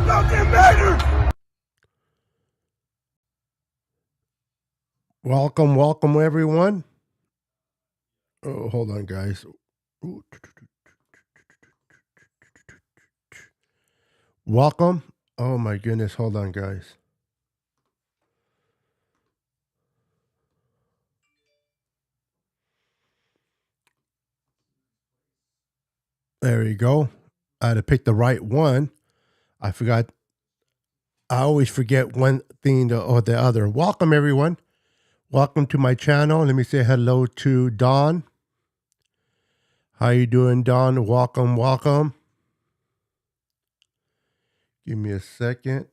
fucking matter. Welcome, everyone. Oh, hold on, guys. Welcome. Oh my goodness, hold on, guys. There you go. I had to pick the right one. I forgot. I always forget one thing or the other. Welcome, everyone. Welcome to my channel. Let me say hello to Dawn. How you doing, Dawn? Welcome. Give me a second.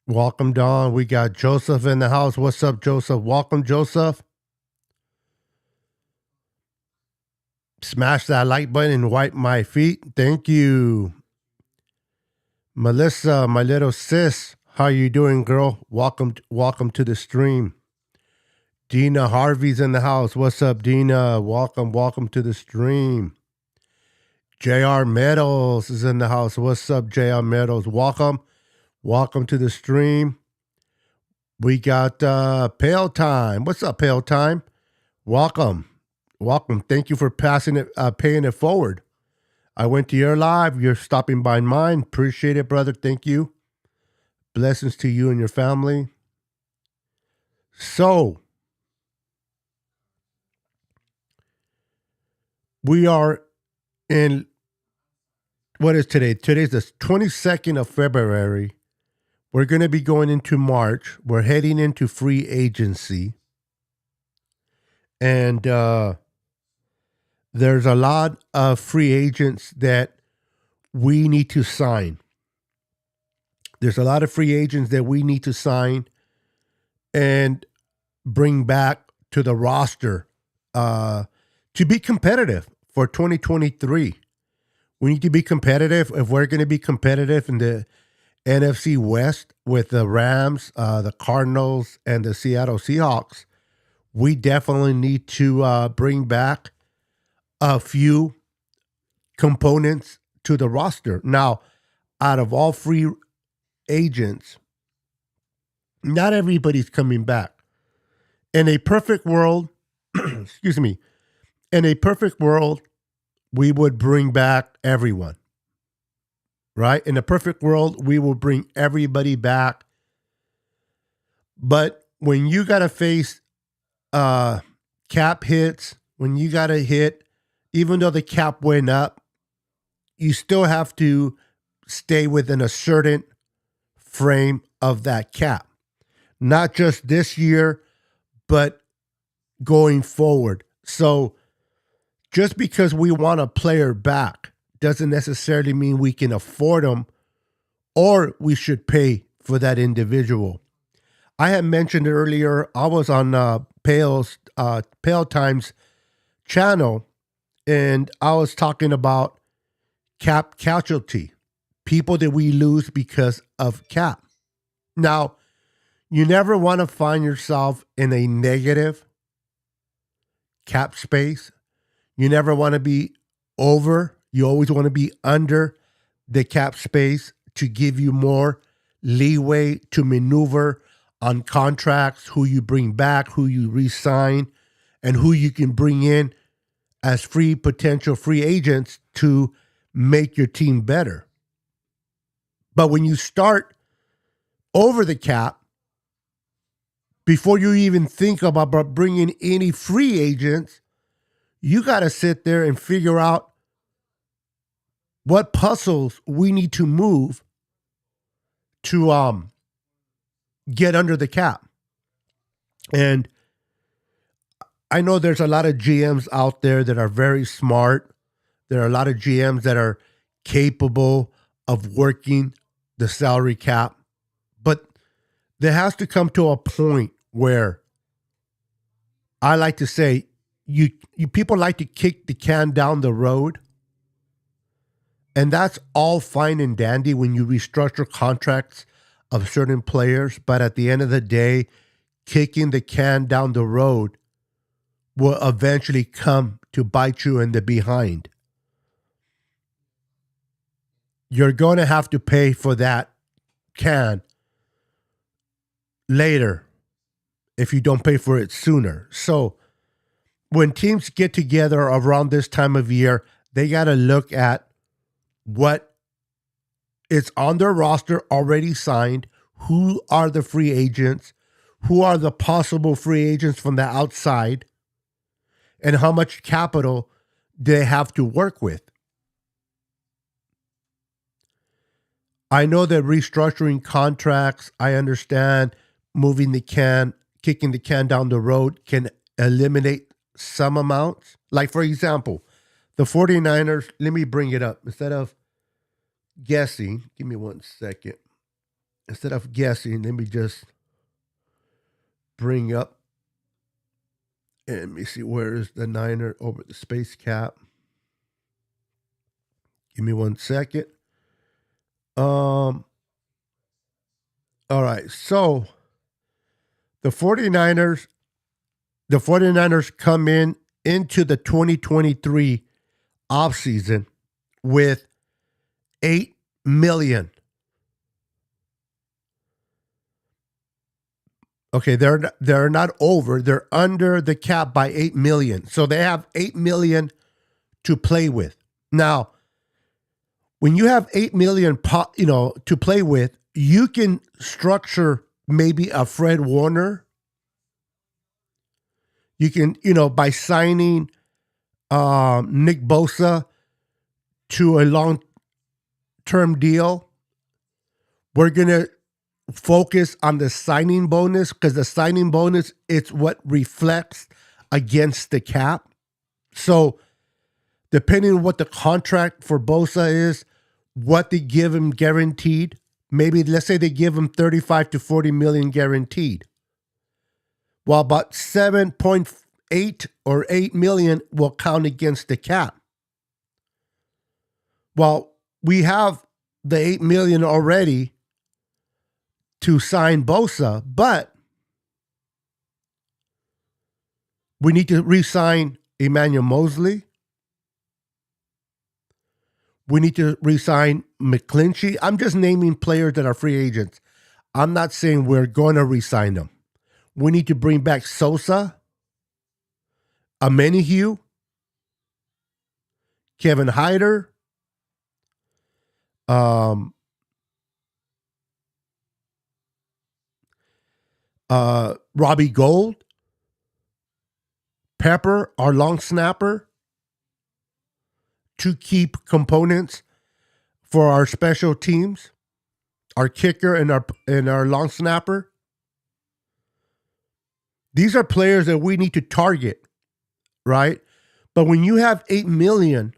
Welcome, Dawn. We got Joseph in the house. What's up, Joseph? Welcome, Joseph. Smash that like button and wipe my feet. Thank you. Melissa, my little sis. How you doing, girl? Welcome to the stream. Dina Harvey's in the house. What's up, Dina? Welcome to the stream. JR Meadows is in the house. What's up, JR Meadows? Welcome to the stream. We got Pale Time. What's up, Pale Time? Welcome. Thank you for paying it forward. I went to your live. You're stopping by mine. Appreciate it, brother. Thank you. Blessings to you and your family. So, we are in, what is today? Today's the 22nd of February. We're going to be going into March. We're heading into free agency. And there's a lot of free agents that we need to sign. There's a lot of free agents that we need to sign and bring back to the roster to be competitive for 2023. We need to be competitive. If we're going to be competitive in the NFC West with the Rams, the Cardinals, and the Seattle Seahawks, we definitely need to bring back a few components to the roster. Now, out of all free agents, not everybody's coming back. In a perfect world, excuse me, in a perfect world, we would bring back everyone. Right? In a perfect world, we will bring everybody back. But when you got to face cap hits, when you got to hit, even though the cap went up, you still have to stay within a certain frame of that cap. Not just this year, but going forward. So just because we want a player back doesn't necessarily mean we can afford them or we should pay for that individual. I had mentioned earlier, I was on Pale Time's channel, and I was talking about cap casualty, people that we lose because of cap. Now, you never want to find yourself in a negative cap space. You never want to be over. You always want to be under the cap space to give you more leeway to maneuver on contracts, who you bring back, who you re-sign, and who you can bring in as potential free agents to make your team better. But when you start over the cap, before you even think about bringing any free agents, you got to sit there and figure out what puzzles we need to move to get under the cap. And I know there's a lot of GMs out there that are very smart. There are a lot of GMs that are capable of working the salary cap. But there has to come to a point where I like to say, you people like to kick the can down the road. And that's all fine and dandy when you restructure contracts of certain players. But at the end of the day, kicking the can down the road will eventually come to bite you in the behind. You're going to have to pay for that can later if you don't pay for it sooner. So when teams get together around this time of year, they got to look at what is on their roster already signed, who are the free agents, who are the possible free agents from the outside, and how much capital they have to work with. I know that restructuring contracts, I understand moving the can, kicking the can down the road can eliminate some amounts. Like, for example, the 49ers, let me bring it up. Instead of guessing, give me 1 second. Instead of guessing, let me just bring up, and let me see, where is the Niner over the space cap? Give me 1 second. All right. So the 49ers come into the 2023 offseason with $8 million. Okay, they're not over. They're under the cap by $8 million. So they have $8 million to play with. Now, when you have $8 million, to play with, you can structure maybe a Fred Warner. You can, by signing Nick Bosa to a long-term deal, we're going to focus on the signing bonus, because the signing bonus, it's what reflects against the cap. So depending on what the contract for Bosa is, what they give him guaranteed, maybe let's say they give him 35 to 40 million guaranteed. Well, about 7.8 or 8 million will count against the cap. Well, we have the 8 million already to sign Bosa, but we need to re-sign Emmanuel Mosley. We need to re-sign McClinchy. I'm just naming players that are free agents. I'm not saying we're going to re-sign them. We need to bring back Sosa, Amenihue, Kevin Hyder, Robbie Gould, Pepper, our long snapper, two key components for our special teams, our kicker and our long snapper. These are players that we need to target, right? But when you have $8 million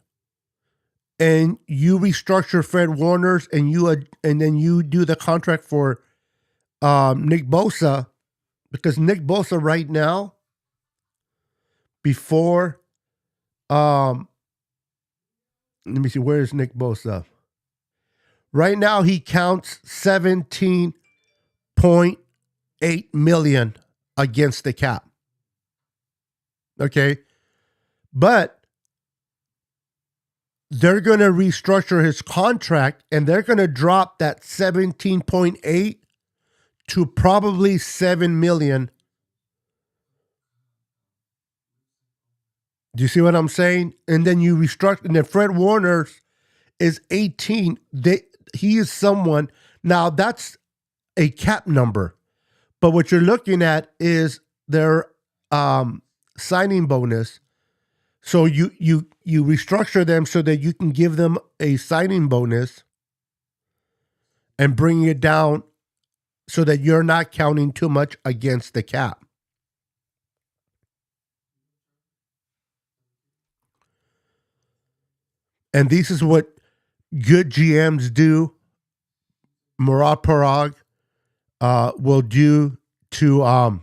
and you restructure Fred Warner's and then you do the contract for Nick Bosa, because Nick Bosa right now, before let me see, where is Nick Bosa? Right now he counts 17.8 million against the cap. Okay. But they're going to restructure his contract and they're going to drop that 17.8 to probably 7 million. Do you see what I'm saying? And then you restructure, and then Fred Warner is 18. He is someone, now that's a cap number. But what you're looking at is their signing bonus. So you restructure them so that you can give them a signing bonus and bring it down so that you're not counting too much against the cap. And this is what good GMs do. Murad Parag will do to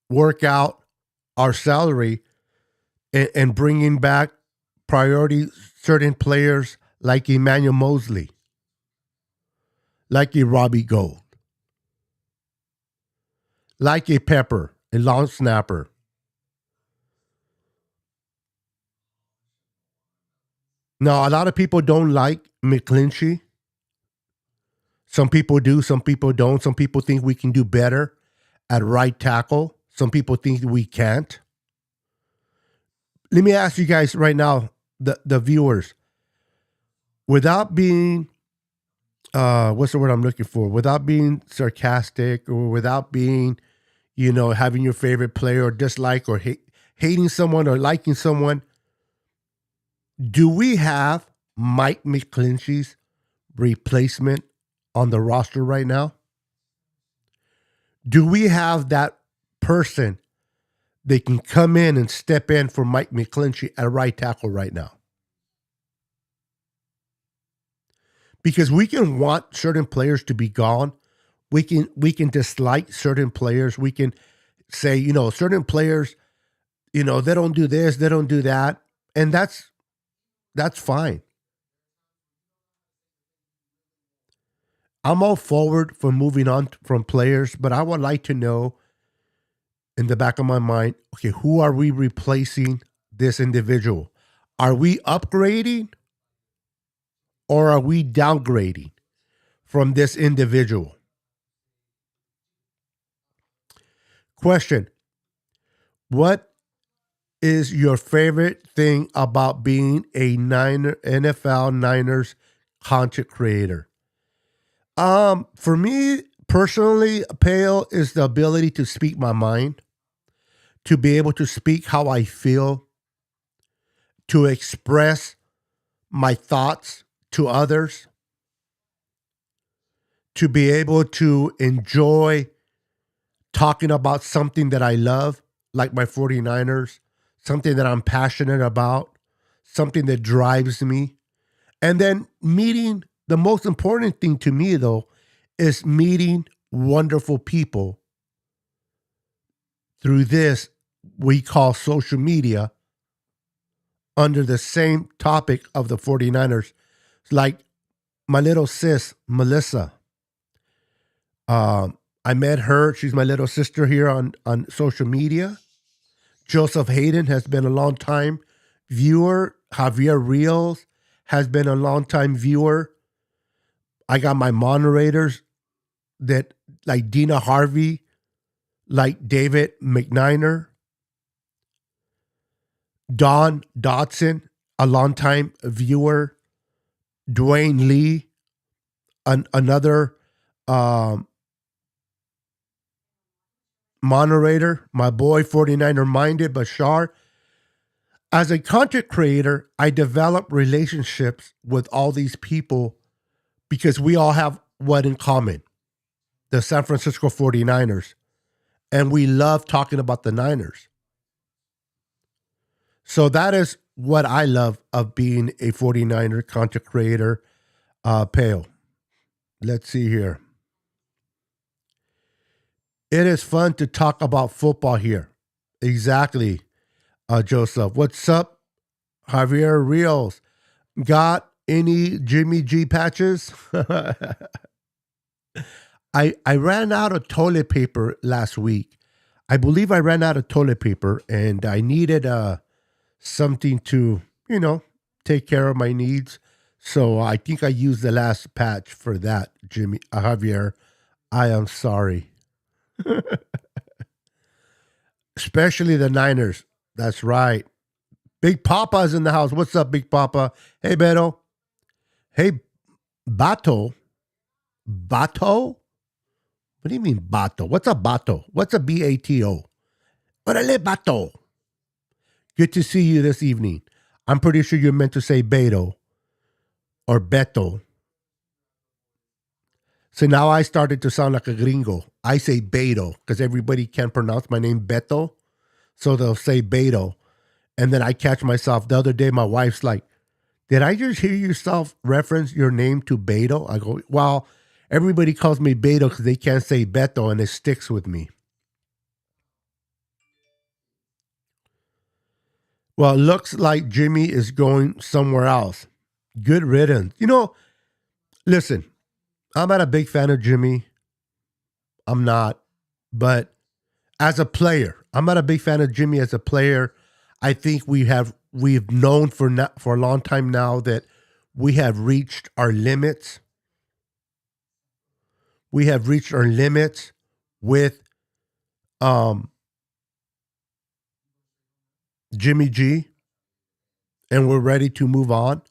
work out our salary and bringing back priority certain players like Emmanuel Mosley, like a Robbie Gould, like a Pepper, a long snapper. Now, a lot of people don't like McClinchy. Some people do, some people don't. Some people think we can do better at right tackle. Some people think we can't. Let me ask you guys right now, the viewers, without being what's the word I'm looking for? Without being sarcastic or without being, having your favorite player or dislike or hating someone or liking someone, do we have Mike McClinchy's replacement on the roster right now? Do we have that person that can come in and step in for Mike McClinchy at right tackle right now? Because we can want certain players to be gone. We can dislike certain players. We can say, certain players, they don't do this, they don't do that. And that's fine. I'm all forward for moving on from players, but I would like to know in the back of my mind, okay, who are we replacing this individual? Are we upgrading or are we downgrading from this individual? Question: what is your favorite thing about being a NFL Niners content creator? For me personally, Pale is the ability to speak my mind, to be able to speak how I feel, to express my thoughts to others, to be able to enjoy talking about something that I love, like my 49ers, something that I'm passionate about, something that drives me. And then meeting, the most important thing to me, though, is meeting wonderful people through this we call social media under the same topic of the 49ers. Like my little sis, Melissa. I met her. She's my little sister here on social media. Joseph Hayden has been a long time viewer. Javier Rios has been a long time viewer. I got my moderators that like Dina Harvey, like David McNiner, Don Dodson, a longtime viewer, Dwayne Lee, another moderator, my boy 49er Minded Bashar. As a content creator, I develop relationships with all these people because we all have what in common? The San Francisco 49ers. And we love talking about the Niners. So that is what I love of being a 49er content creator. Pale. Let's see here. It is fun to talk about football here. Exactly, Joseph. What's up, Javier Rios? Got any Jimmy G patches? I ran out of toilet paper last week. I believe I ran out of toilet paper and I needed something to, take care of my needs. So I think I used the last patch for that, Jimmy Javier. I am sorry. Especially the Niners. That's right. Big Papa's in the house. What's up, Big Papa? Hey, Beto. Hey, Bato. Bato? What do you mean, Bato? What's a Bato? What's a BATO? Orale, Bato. Good to see you this evening. I'm pretty sure you're meant to say Beto or Beto. So now I started to sound like a gringo. I say Beto because everybody can't pronounce my name Beto. So they'll say Beto. And then I catch myself. The other day, my wife's like, did I just hear yourself reference your name to Beto? I go, well, everybody calls me Beto because they can't say Beto and it sticks with me. Well, it looks like Jimmy is going somewhere else. Good riddance. Listen, I'm not a big fan of Jimmy. I'm not. But as a player, I'm not a big fan of Jimmy as a player. I think we have we've known for a long time now that we have reached our limits. We have reached our limits with um, Jimmy G, and we're ready to move on.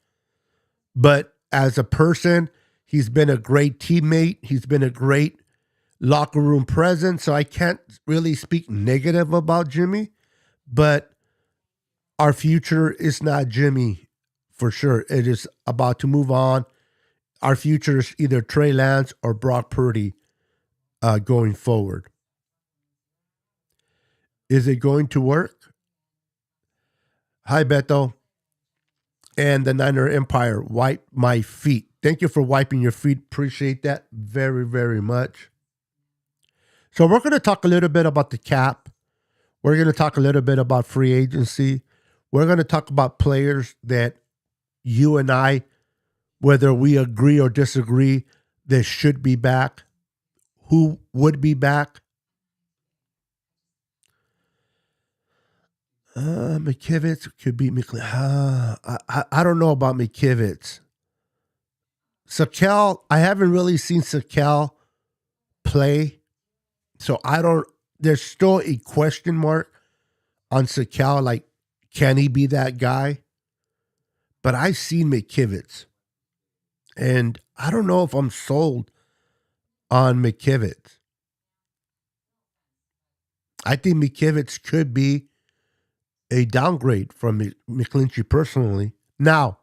But as a person, he's been a great teammate. He's been a great locker room presence. So I can't really speak negative about Jimmy, but our future is not Jimmy for sure. It is about to move on. Our future is either Trey Lance or Brock Purdy going forward. Is it going to work? Hi, Beto. And the Niner Empire, wipe my feet. Thank you for wiping your feet. Appreciate that very, very much. So we're going to talk a little bit about the cap. We're going to talk a little bit about free agency. We're going to talk about players that you and I, whether we agree or disagree, that should be back, who would be back. McKivitz could be I don't know about McKivitz. Sakel, I haven't really seen Sakel play, so I don't. There's still a question mark on Sakel. Like, can he be that guy? But I've seen McKivitz, and I don't know if I'm sold on McKivitz. I think McKivitz could be a downgrade from McClinchy personally. Now,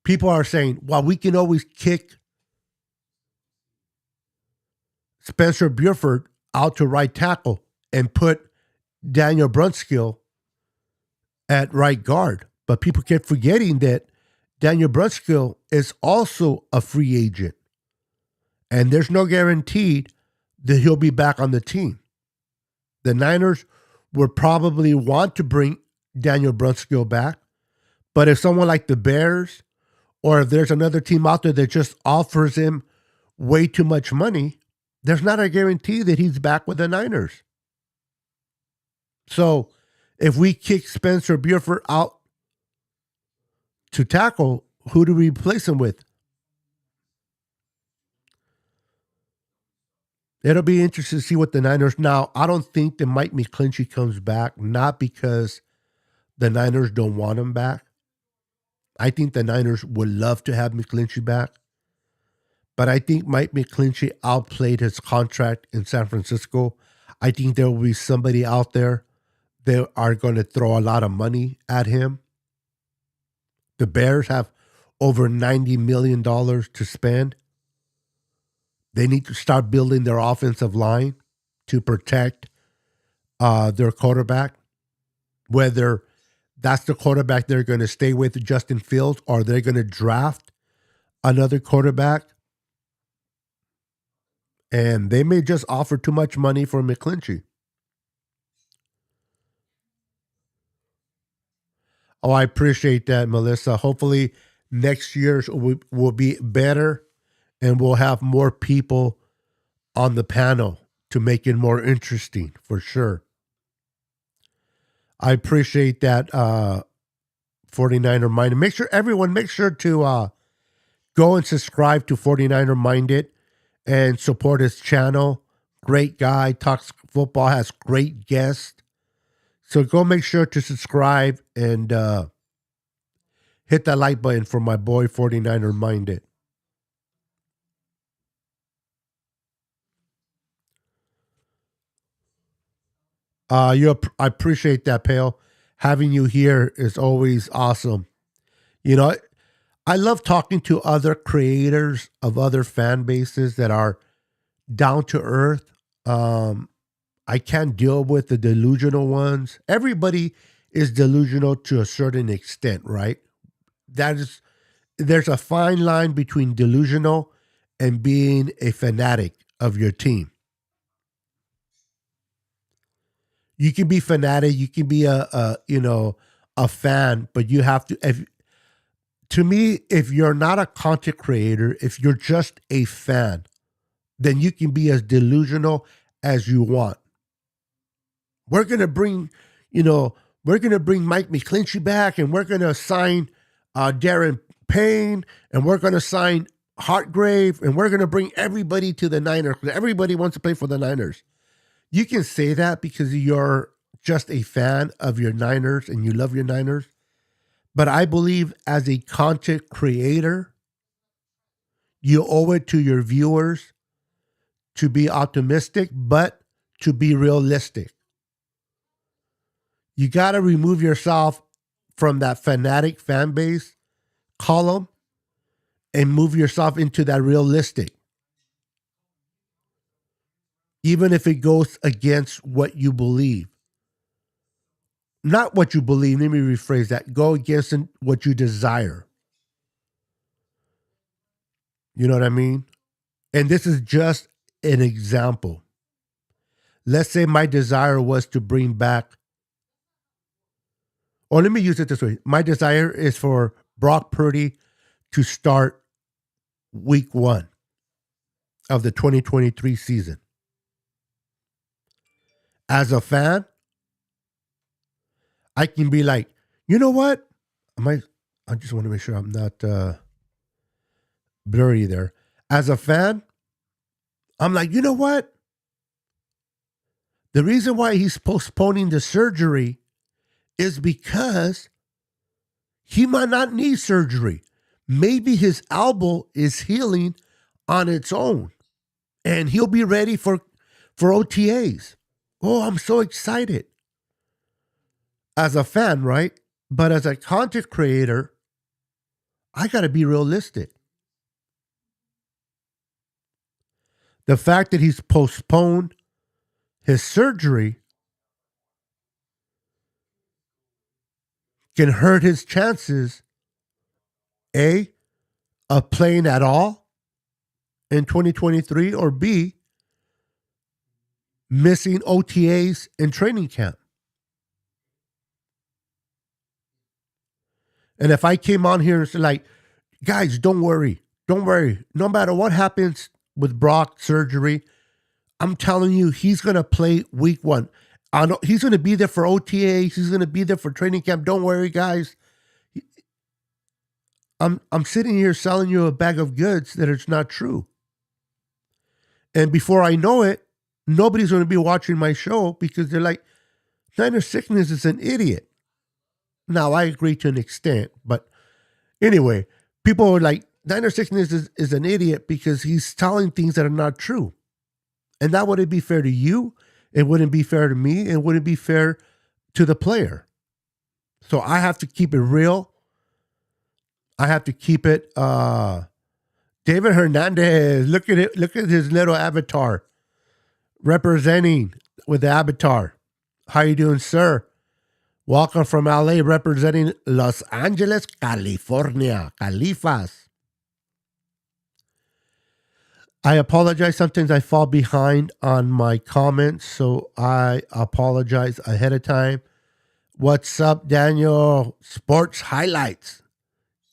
people are saying, well, we can always kick Spencer Buford out to right tackle and put Daniel Brunskill at right guard. But people keep forgetting that Daniel Brunskill is also a free agent. And there's no guarantee that he'll be back on the team. The Niners would probably want to bring Daniel Brunskill back. But if someone like the Bears, or if there's another team out there that just offers him way too much money, there's not a guarantee that he's back with the Niners. So if we kick Spencer Buford out to tackle, who do we replace him with? It'll be interesting to see what the Niners. Now, I don't think that Mike McClinchy comes back, not because the Niners don't want him back. I think the Niners would love to have McClinchy back. But I think Mike McClinchy outplayed his contract in San Francisco. I think there will be somebody out there that are going to throw a lot of money at him. The Bears have over $90 million to spend. They need to start building their offensive line to protect their quarterback. Whether that's the quarterback they're going to stay with, Justin Fields, or they're going to draft another quarterback. And they may just offer too much money for McClinchy. Oh, I appreciate that, Melissa. Hopefully next year's will be better and we'll have more people on the panel to make it more interesting, for sure. I appreciate that, 49er Minded. Make sure to go and subscribe to 49er Minded and support his channel. Great guy, talks football, has great guests. So go make sure to subscribe and hit that like button for my boy 49er Minded. I appreciate that, Pale. Having you here is always awesome. You know, I love talking to other creators of other fan bases that are down to earth. I can't deal with the delusional ones. Everybody is delusional to a certain extent, right? There's a fine line between delusional and being a fanatic of your team. You can be fanatic, you can be a fan, but you have to. To me, if you're not a content creator, if you're just a fan, then you can be as delusional as you want. We're gonna bring, we're going to bring Mike McClinchy back, and we're going to sign Darren Payne, and we're going to sign Hartgrave, and we're going to bring everybody to the Niners. Everybody wants to play for the Niners. You can say that because you're just a fan of your Niners and you love your Niners. But I believe as a content creator, you owe it to your viewers to be optimistic, but to be realistic. You got to remove yourself from that fanatic fan base column and move yourself into that realistic. Even if it goes against what you believe. Not what you believe, let me rephrase that. Go against what you desire. You know what I mean? And this is just an example. Let's say my desire was to bring back, or let me use it this way. My desire is for Brock Purdy to start week 1 of the 2023 season. As a fan, I can be like, you know what? I just want to make sure I'm not blurry there. As a fan, I'm like, you know what? The reason why he's postponing the surgery is because he might not need surgery. Maybe his elbow is healing on its own and he'll be ready for OTAs. Oh, I'm so excited. As a fan, right? But as a content creator, I got to be realistic. The fact that he's postponed his surgery can hurt his chances, A, of playing at all in 2023, or B, missing OTAs in training camp. And if I came on here and said, like, guys, don't worry. No matter what happens with Brock's surgery, I'm telling you, he's going to play week 1. He's going to be there for OTAs. He's going to be there for training camp. Don't worry, guys. I'm sitting here selling you a bag of goods that it's not true. And before I know it, nobody's going to be watching my show because they're like, Niner Sickness is an idiot. Now, I agree to an extent, but anyway, people are like, Niner Sickness is an idiot because he's telling things that are not true. And that wouldn't be fair to you. It wouldn't be fair to me. It wouldn't be fair to the player. So I have to keep it real. I have to keep it. David Hernandez, look at it. Look at his little avatar representing with the avatar. How you doing, sir? Welcome from LA, representing Los Angeles, California. Califas. I apologize. Sometimes I fall behind on my comments, so I apologize ahead of time. What's up, Daniel? Sports highlights.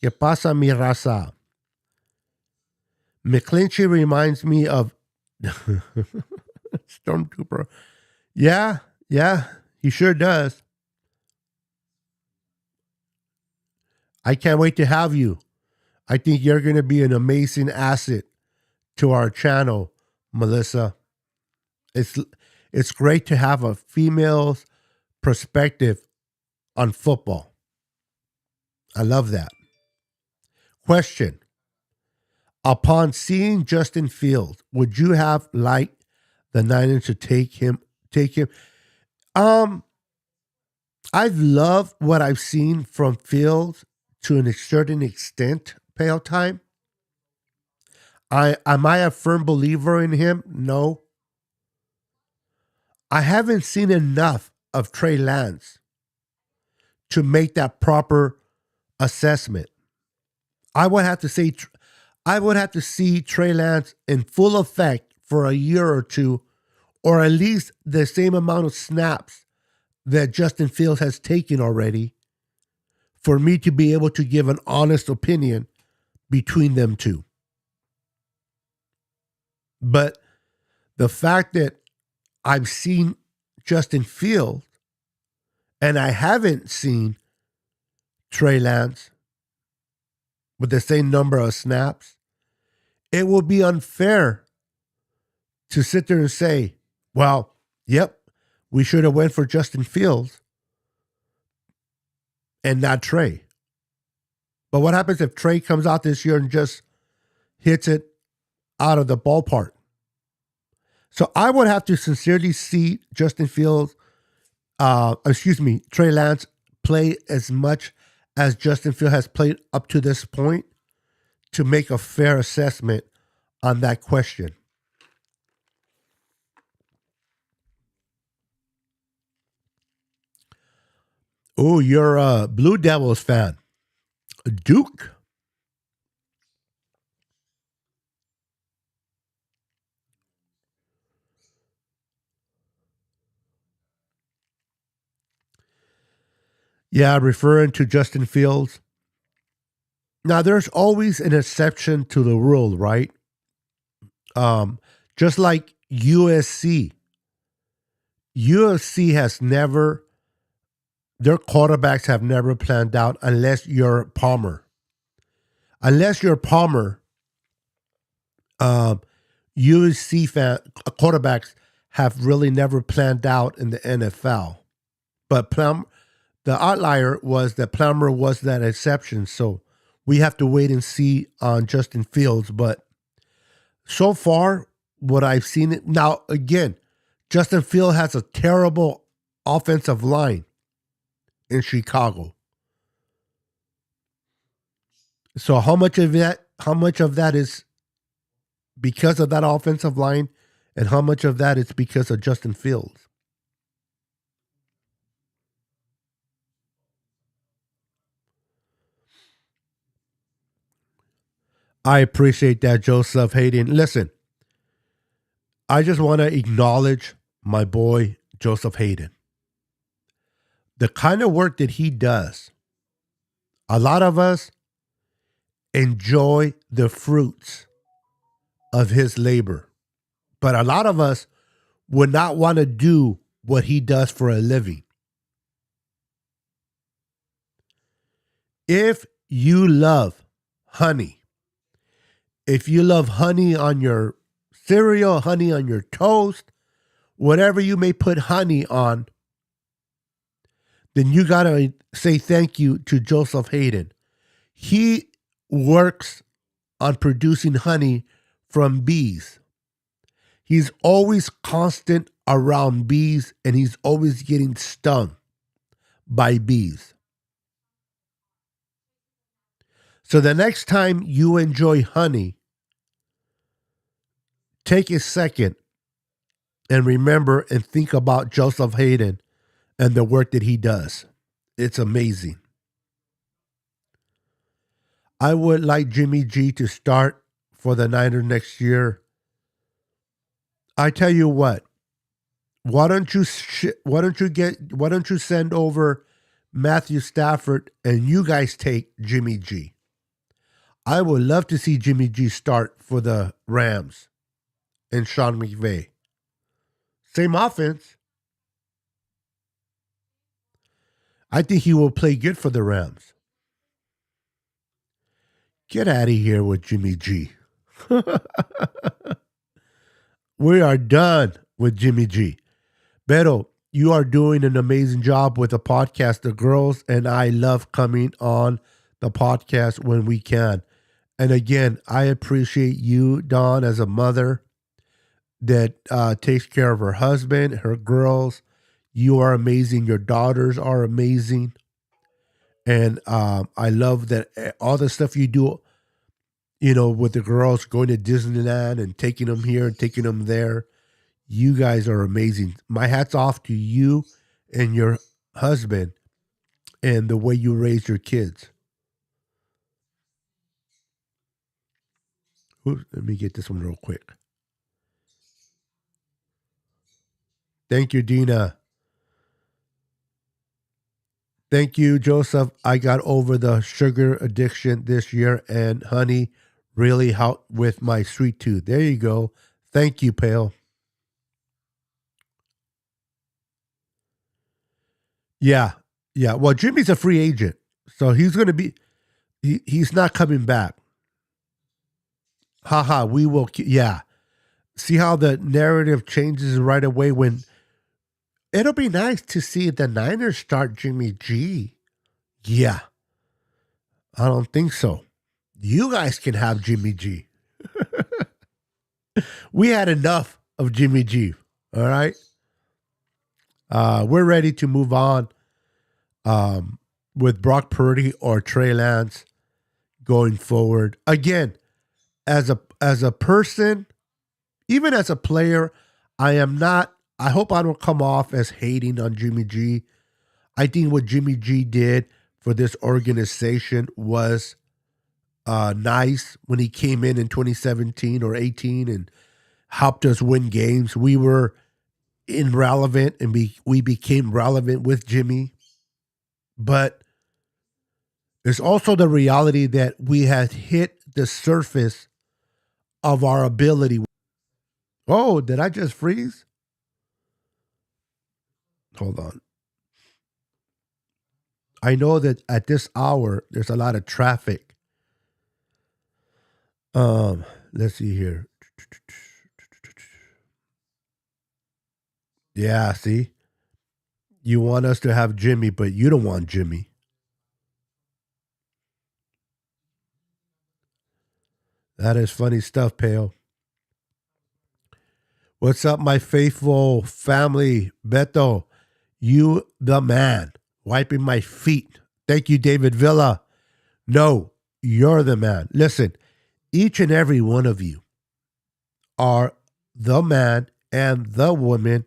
¿Qué pasa, mi raza? McClinchy reminds me of Stormtrooper. Yeah, he sure does. I can't wait to have you. I think you're going to be an amazing asset to our channel, Melissa. It's great to have a female's perspective on football. I love that. Question. Upon seeing Justin Fields, would you have liked the Niners to take him? I've loved what I've seen from Fields to a certain extent, Pale Time. Am I a firm believer in him? No. I haven't seen enough of Trey Lance to make that proper assessment. I would have to see Trey Lance in full effect for a year or two, or at least the same amount of snaps that Justin Fields has taken already, for me to be able to give an honest opinion between them two. But the fact that I've seen Justin Fields and I haven't seen Trey Lance with the same number of snaps, it will be unfair to sit there and say, well, yep, we should have went for Justin Fields and not Trey. But what happens if Trey comes out this year and just hits it out of the ballpark? So I would have to sincerely see Justin Fields, Trey Lance play as much as Justin Fields has played up to this point to make a fair assessment on that question. Oh, you're a Blue Devils fan. Duke? Yeah, referring to Justin Fields. Now, there's always an exception to the rule, right? Just like USC. USC has never, their quarterbacks have never planned out unless you're Palmer. Unless you're Palmer, USC quarterbacks have really never planned out in the NFL. But the outlier was that Plummer was that exception. So we have to wait and see on Justin Fields. But so far, what I've seen it now again, Justin Fields has a terrible offensive line in Chicago. So how much of that is because of that offensive line, and how much of that is because of Justin Fields? I appreciate that, Joseph Hayden. Listen, I just want to acknowledge my boy, Joseph Hayden. The kind of work that he does, a lot of us enjoy the fruits of his labor, but a lot of us would not want to do what he does for a living. If you love honey, if you love honey on your cereal, honey on your toast, whatever you may put honey on, then you got to say thank you to Joseph Hayden. He works on producing honey from bees. He's always constant around bees, and he's always getting stung by bees. So the next time you enjoy honey, take a second and remember and think about Joseph Hayden and the work that he does. It's amazing. I would like Jimmy G to start for the Niners next year. I tell you what, why don't you send over Matthew Stafford and you guys take Jimmy G? I would love to see Jimmy G start for the Rams and Sean McVay. Same offense. I think he will play good for the Rams. Get out of here with Jimmy G. We are done with Jimmy G. Beto, you are doing an amazing job with the podcast. The girls and I love coming on the podcast when we can. And again, I appreciate you, Dawn, as a mother that takes care of her husband, her girls. You are amazing. Your daughters are amazing. And I love that all the stuff you do, with the girls going to Disneyland and taking them here and taking them there. You guys are amazing. My hat's off to you and your husband and the way you raise your kids. Ooh, let me get this one real quick. Thank you, Dina. Thank you, Joseph. I got over the sugar addiction this year, and honey really helped with my sweet tooth. There you go. Thank you, Pale. Yeah. Yeah. Well, Jimmy's a free agent. So he's going to be, he's not coming back. Haha. We will. Yeah. See how the narrative changes right away when it'll be nice to see the Niners start Jimmy G. Yeah. I don't think so. You guys can have Jimmy G. We had enough of Jimmy G. All right. We're ready to move on with Brock Purdy or Trey Lance going forward. Again, as a person, even as a player, I am not. I hope I don't come off as hating on Jimmy G. I think what Jimmy G did for this organization was nice when he came in 2017 or 18 and helped us win games. We were irrelevant and we became relevant with Jimmy. But there's also the reality that we had hit the surface of our ability. Oh, did I just freeze? Hold on. I know that at this hour there's a lot of traffic. Let's see here. Yeah, see? You want us to have Jimmy, but you don't want Jimmy. That is funny stuff, Pale. What's up, my faithful family? Beto, you the man. Wiping my feet. Thank you, David Villa. No, you're the man. Listen, each and every one of you are the man and the woman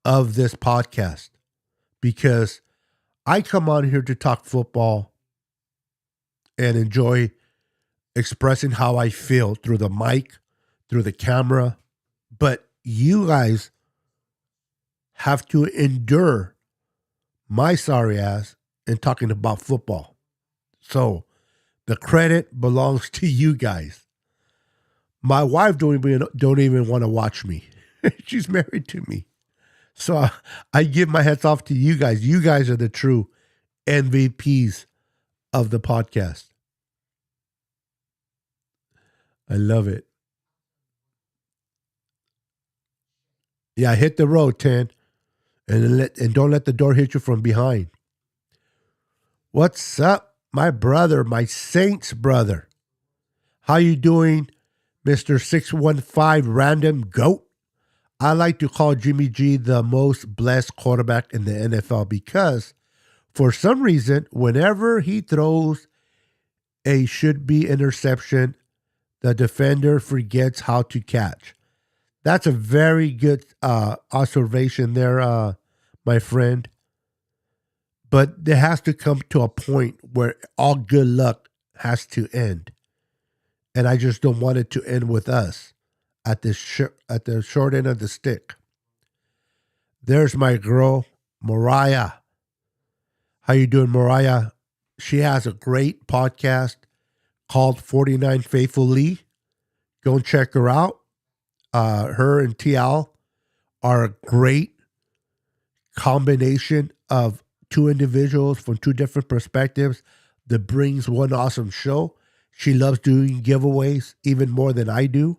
of this podcast because I come on here to talk football and enjoy expressing how I feel through the mic, through the camera. But you guys have to endure my sorry ass in talking about football. So the credit belongs to you guys. My wife don't even want to watch me. She's married to me. So I give my hats off to you guys. You guys are the true MVPs of the podcast. I love it. Yeah, hit the road, 10. And don't let the door hit you from behind. What's up, my brother, my Saints brother? How you doing, Mr. 615 Random Goat? I like to call Jimmy G the most blessed quarterback in the NFL because for some reason, whenever he throws a should-be interception, the defender forgets how to catch. That's a very good observation there, my friend. But there has to come to a point where all good luck has to end. And I just don't want it to end with us at the short end of the stick. There's my girl, Mariah. How you doing, Mariah? She has a great podcast called 49 Faithfully. Go and check her out. Her and TL are a great combination of two individuals from two different perspectives that brings one awesome show. She loves doing giveaways even more than I do.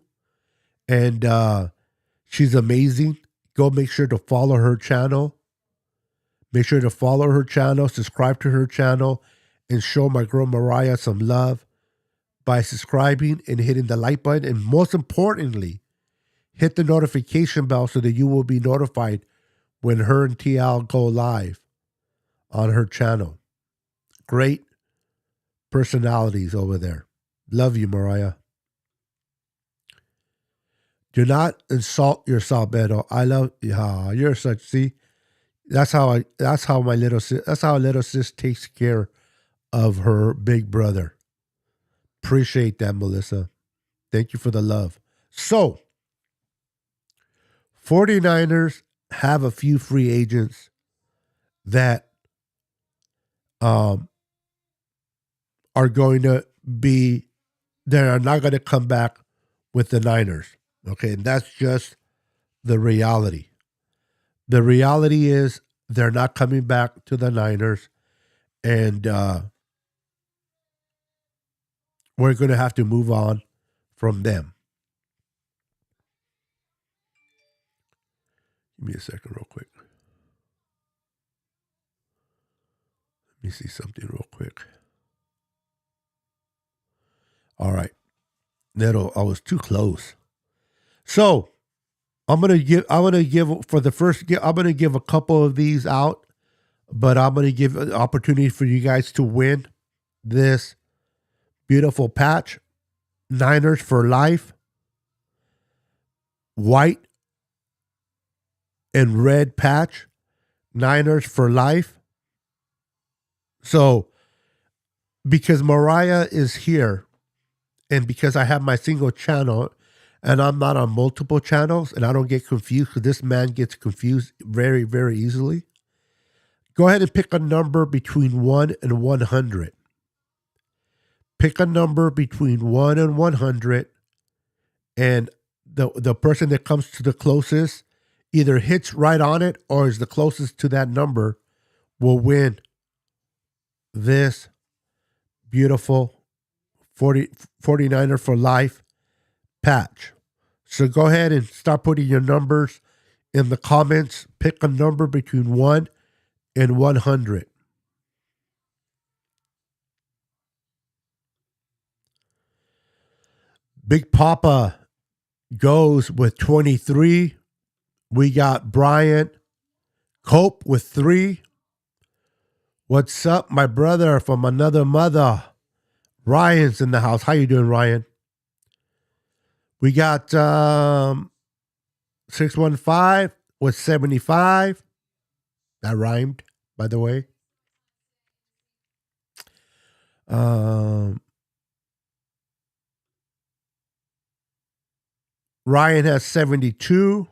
And she's amazing. Go make sure to follow her channel. Make sure to follow her channel, subscribe to her channel, and show my girl Mariah some love by subscribing and hitting the like button. And most importantly, hit the notification bell so that you will be notified when her and TL go live on her channel. Great personalities over there. Love you, Mariah. Do not insult yourself, Beto. I love you're such. See, that's how my little sis takes care of her big brother. Appreciate that, Melissa. Thank you for the love. So, 49ers have a few free agents that are going to be, they are not going to come back with the Niners. Okay, and that's just the reality. The reality is They're not coming back to the Niners. And we're going to have to move on from them. Give me a second real quick. Let me see something real quick. All right. I was too close. So I'm gonna give for the first. I'm gonna give a couple of these out, but I'm gonna give an opportunity for you guys to win this beautiful patch. Niners for life, white and red patch. Niners for life. So because Mariah is here, and because I have my single channel, and I'm not on multiple channels, and I don't get confused because this man gets confused very, very easily. Go ahead and pick a number between 1 and 100. Pick a number between 1 and 100, and the person that comes to the closest either hits right on it or is the closest to that number will win this beautiful 49er for life patch. So go ahead and start putting your numbers in the comments. Pick a number between 1 and 100. Big Papa goes with 23. We got Brian Cope with 3. What's up, my brother from another mother? Ryan's in the house. How you doing, Ryan? We got 615 with 75. That rhymed, by the way. Ryan has 72.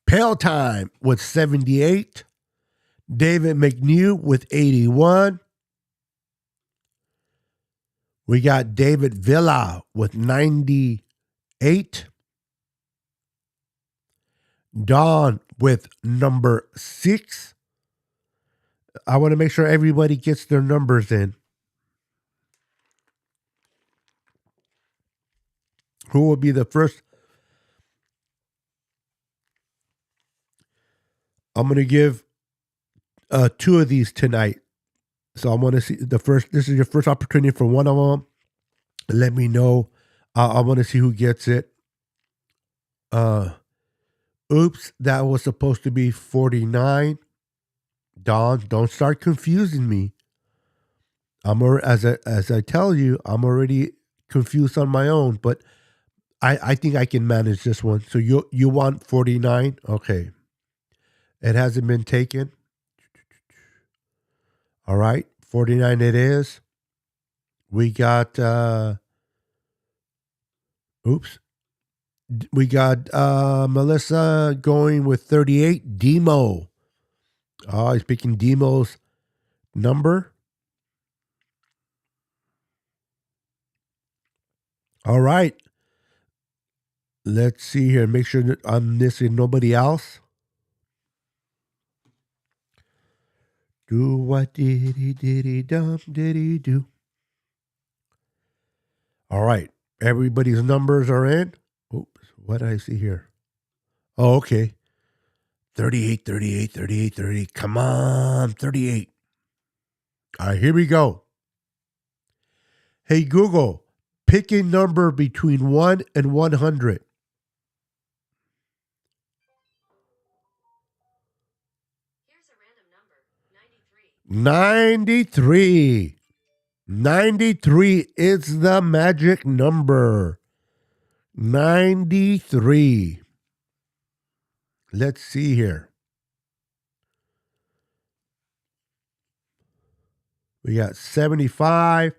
Pale Time with 78. David McNew with 81. We got David Villa with 98. Dawn with number 6. I want to make sure everybody gets their numbers in. Who will be the first? I'm going to give 2 of these tonight. So I want to see the first. This is your first opportunity for one of them. Let me know. I want to see who gets it. Oops, that was supposed to be 49. Don, don't start confusing me. As I tell you, I'm already confused on my own, but I think I can manage this one. So you want 49? Okay. It hasn't been taken. All right, 49 it is. We got we got Melissa going with 38. Demo. Oh, he's picking Demo's number. All right. Let's see here. Make sure that I'm missing nobody else. Do what diddy dum diddy do. All right. Everybody's numbers are in. Oops. What did I see here? Oh, okay. 38, 38, 38, 38. Come on, 38. All right, here we go. Hey, Google, pick a number between 1 and 100. Here's a random number, 93. 93 is the magic number. 93. Let's see here. We got 75.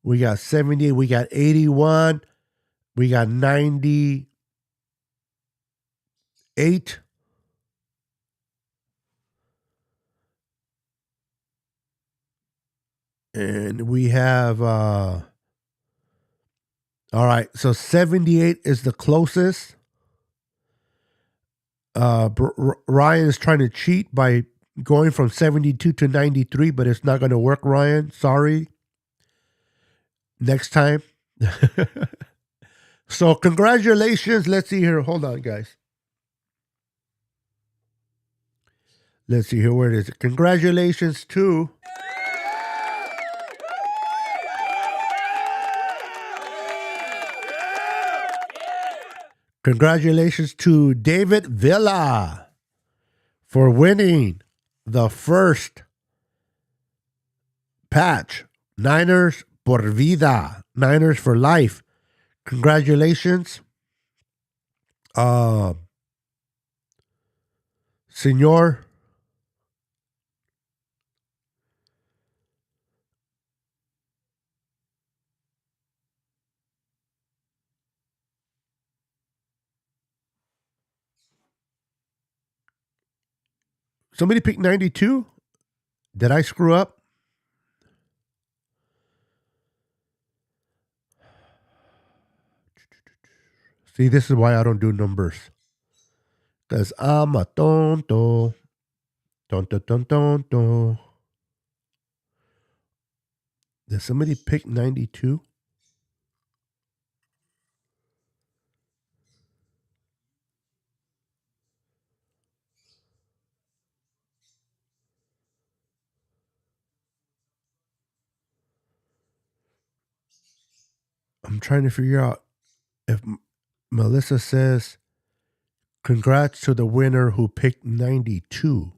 We got 70. We got 81. We got 98. And we have, all right, so 78 is the closest. Ryan is trying to cheat by going from 72 to 93, but it's not going to work, Ryan. Sorry. Next time. So, congratulations. Let's see here. Hold on, guys. Let's see here. Where it is. Congratulations to. Congratulations to David Villa for winning the first patch. Niners por vida. Niners for life. Congratulations. Senor. Somebody picked 92? Did I screw up? See, this is why I don't do numbers. Because I'm a tonto. Tonto, tonto, tonto. Did somebody pick 92? I'm trying to figure out if Melissa says, congrats to the winner who picked 92.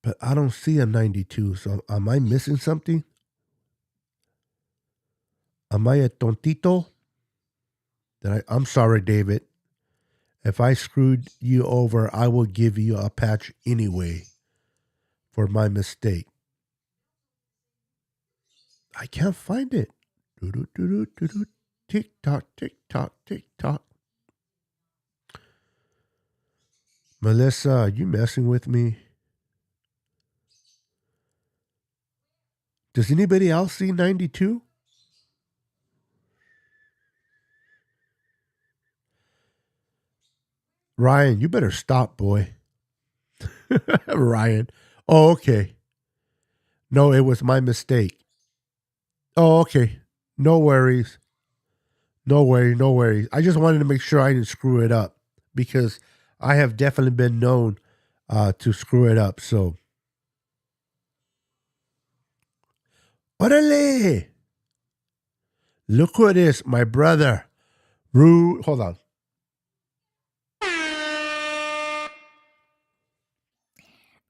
But I don't see a 92. So am I missing something? Am I a tontito? I'm sorry, David. If I screwed you over, I will give you a patch anyway for my mistake. I can't find it. Tick tock, tick tock, tick tock. Melissa, are you messing with me? Does anybody else see 92? Ryan, you better stop, boy. Ryan. Oh, okay. No, it was my mistake. Oh, okay. No worries. No worries. I just wanted to make sure I didn't screw it up because I have definitely been known to screw it up. So, orale! Look who it is, my brother. Hold on.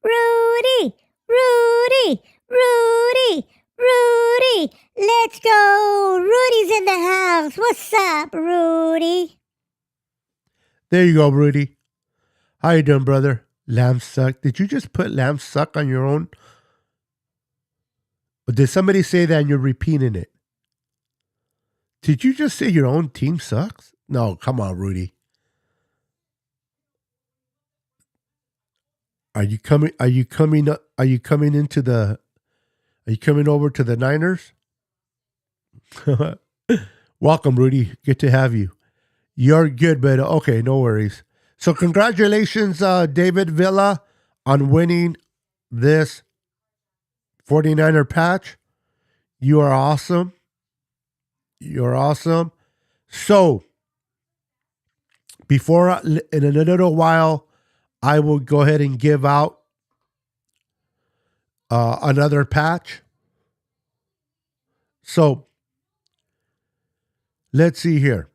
Rudy, Rudy, Rudy, Rudy. Let's go. Rudy's in the house. What's up, Rudy? There you go, Rudy. How you doing, brother? Lamb suck. Did you just put lamb suck on your own? Or did somebody say that and you're repeating it? Did you just say your own team sucks? No, come on, Rudy. Are you coming over to the Niners? Welcome, Rudy. Good to have you. You're good, but okay, no worries. So congratulations, David Villa, on winning this 49er patch. You are awesome. You're awesome. So in a little while, I will go ahead and give out another patch. So let's see here.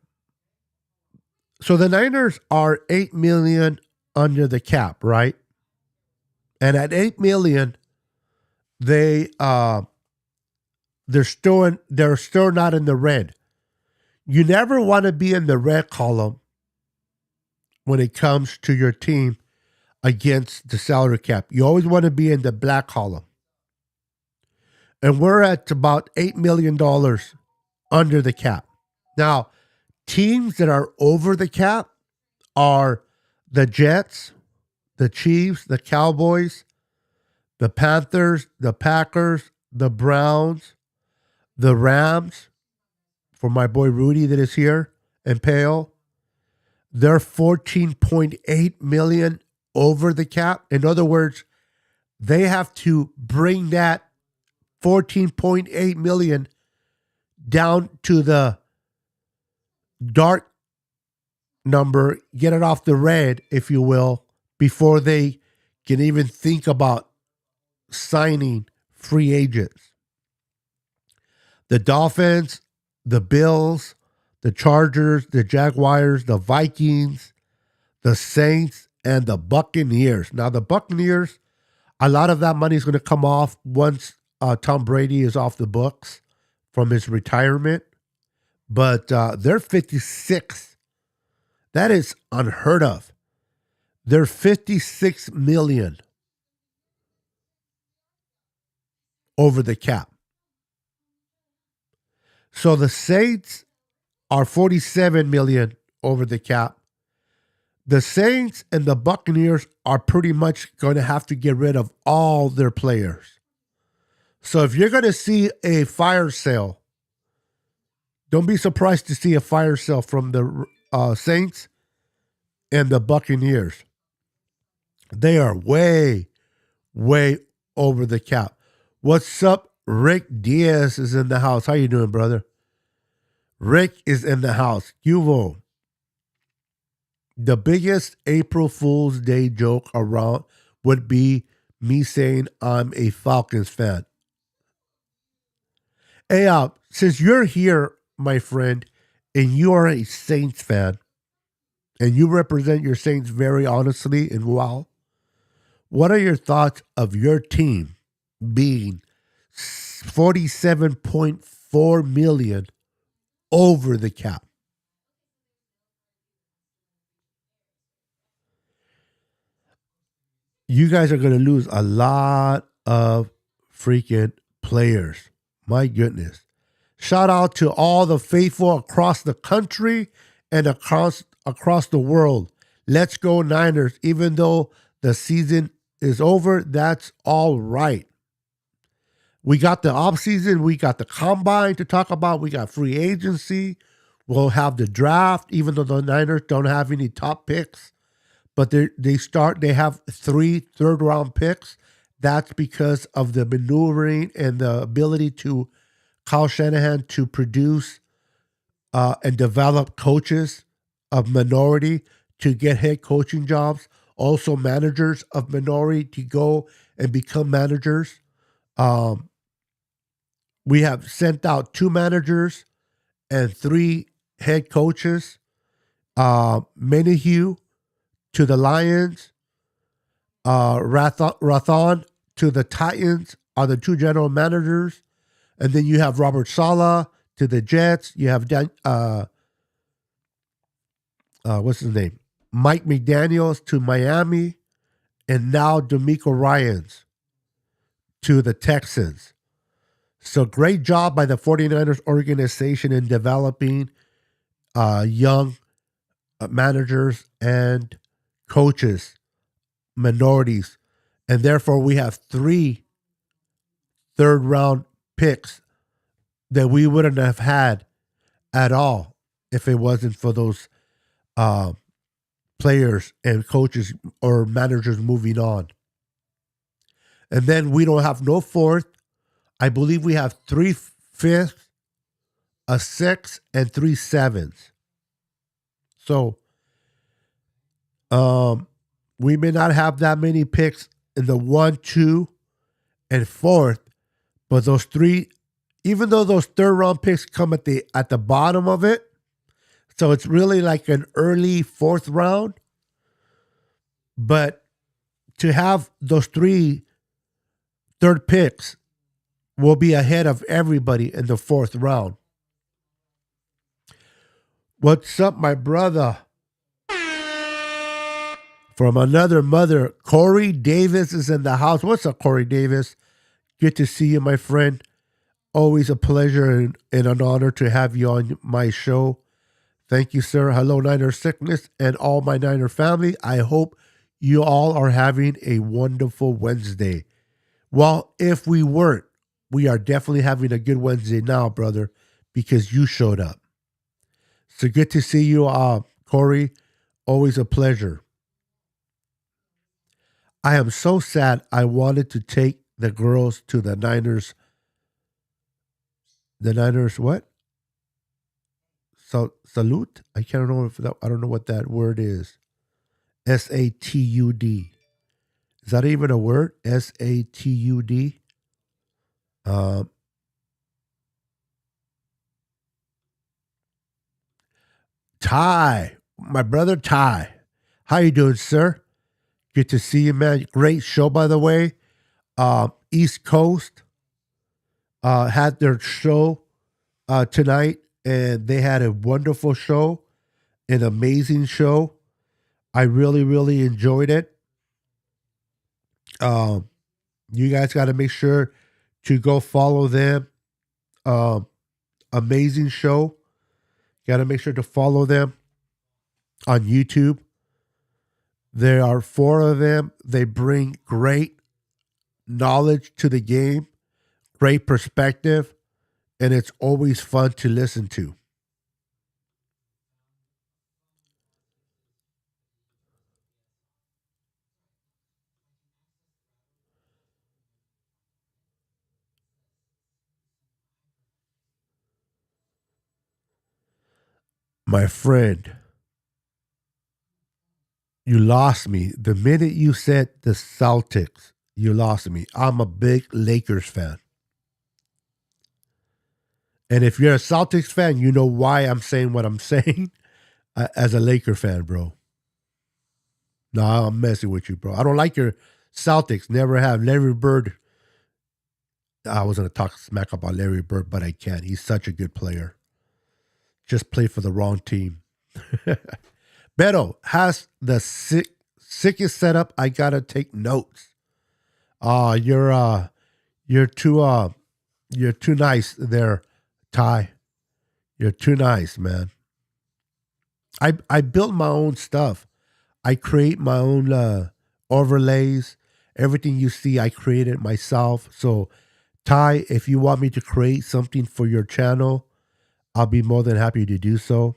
So the Niners are 8 million under the cap, right? And at 8 million, they're still not in the red. You never want to be in the red column when it comes to your team against the salary cap. You always want to be in the black column. And we're at about $8 million under the cap. Now, teams that are over the cap are the Jets, the Chiefs, the Cowboys, the Panthers, the Packers, the Browns, the Rams, for my boy Rudy that is here and Pale, They're 14.8 million over the cap. In other words, they have to bring that 14.8 million down to the dark number, get it off the red, if you will, before they can even think about signing free agents. The Dolphins, the Bills, the Chargers, the Jaguars, the Vikings, the Saints, and the Buccaneers. Now, the Buccaneers, a lot of that money is going to come off once Tom Brady is off the books from his retirement. But they're 56. That is unheard of. They're 56 million over the cap. So the Saints are 47 million over the cap. The Saints and the Buccaneers are pretty much going to have to get rid of all their players. So if you're going to see a fire sale, don't be surprised to see a fire sale from the Saints and the Buccaneers. They are way, way over the cap. What's up? Rick Diaz is in the house. How you doing, brother? Rick is in the house. Yuvo. The biggest April Fool's Day joke around would be me saying I'm a Falcons fan. Hey, since you're here, my friend, and you are a Saints fan, and you represent your Saints very honestly and well, what are your thoughts of your team being 47.4 million over the cap? You guys are going to lose a lot of freaking players. My goodness. Shout out to all the faithful across the country and across the world. Let's go Niners. Even though the season is over, that's all right. We got the offseason. We got the combine to talk about. We got free agency. We'll have the draft, even though the Niners don't have any top picks. But they have 3 third-round picks. That's because of the maneuvering and the ability to Kyle Shanahan to produce and develop coaches of minority to get head coaching jobs. Also managers of minority to go and become managers. We have sent out 2 managers and 3 head coaches. Menahue to the Lions, Rathon to the Titans are the 2 general managers. And then you have Robert Saleh to the Jets. You have what's his name? Mike McDaniels to Miami. And now D'Amico Ryans to the Texans. So great job by the 49ers organization in developing young managers and coaches, minorities. And therefore we have 3 third-round picks that we wouldn't have had at all if it wasn't for those players and coaches or managers moving on. And then we don't have no 4th. I believe we have 3 5th, a 6, and 3 7s. So we may not have that many picks in the 1, 2, and 4th, but those 3, even though those third-round picks come at the bottom of it, so it's really like an early 4th round. But to have those 3 third picks will be ahead of everybody in the 4th round. What's up, my brother? From another mother, Corey Davis is in the house. What's up, Corey Davis? Good to see you, my friend. Always a pleasure and an honor to have you on my show. Thank you, sir. Hello, Niner Sickness and all my Niner family. I hope you all are having a wonderful Wednesday. Well, if we weren't, we are definitely having a good Wednesday now, brother, because you showed up. So good to see you, Corey. Always a pleasure. I am so sad. I wanted to take the girls to the Niners. The Niners what? Salute? I can't know if that, I don't know what that word is. SATUD. Is that even a word? SATUD. Um, Ty, my brother Ty. How you doing, sir? Good to see you, man. Great show, by the way. East Coast had their show tonight, and they had a wonderful show, an amazing show. I really, really enjoyed it. Um, you guys got to make sure to go follow them. Um, Amazing show. Got to make sure to follow them on YouTube. There are four of them. They bring great knowledge to the game, great perspective, and it's always fun to listen to. My friend, you lost me. The minute you said the Celtics, you lost me. I'm a big Lakers fan. And if you're a Celtics fan, you know why I'm saying what I'm saying as a Laker fan, bro. No, I'm messing with you, bro. I don't like your Celtics. Never have. Larry Bird. I was going to talk smack about Larry Bird, but I can't. He's such a good player. Just played for the wrong team. Beto has the sickest setup. I gotta take notes. You're too nice there, Ty. You're too nice, man. I built my own stuff. I create my own overlays. Everything you see, I created myself. So, Ty, if you want me to create something for your channel, I'll be more than happy to do so.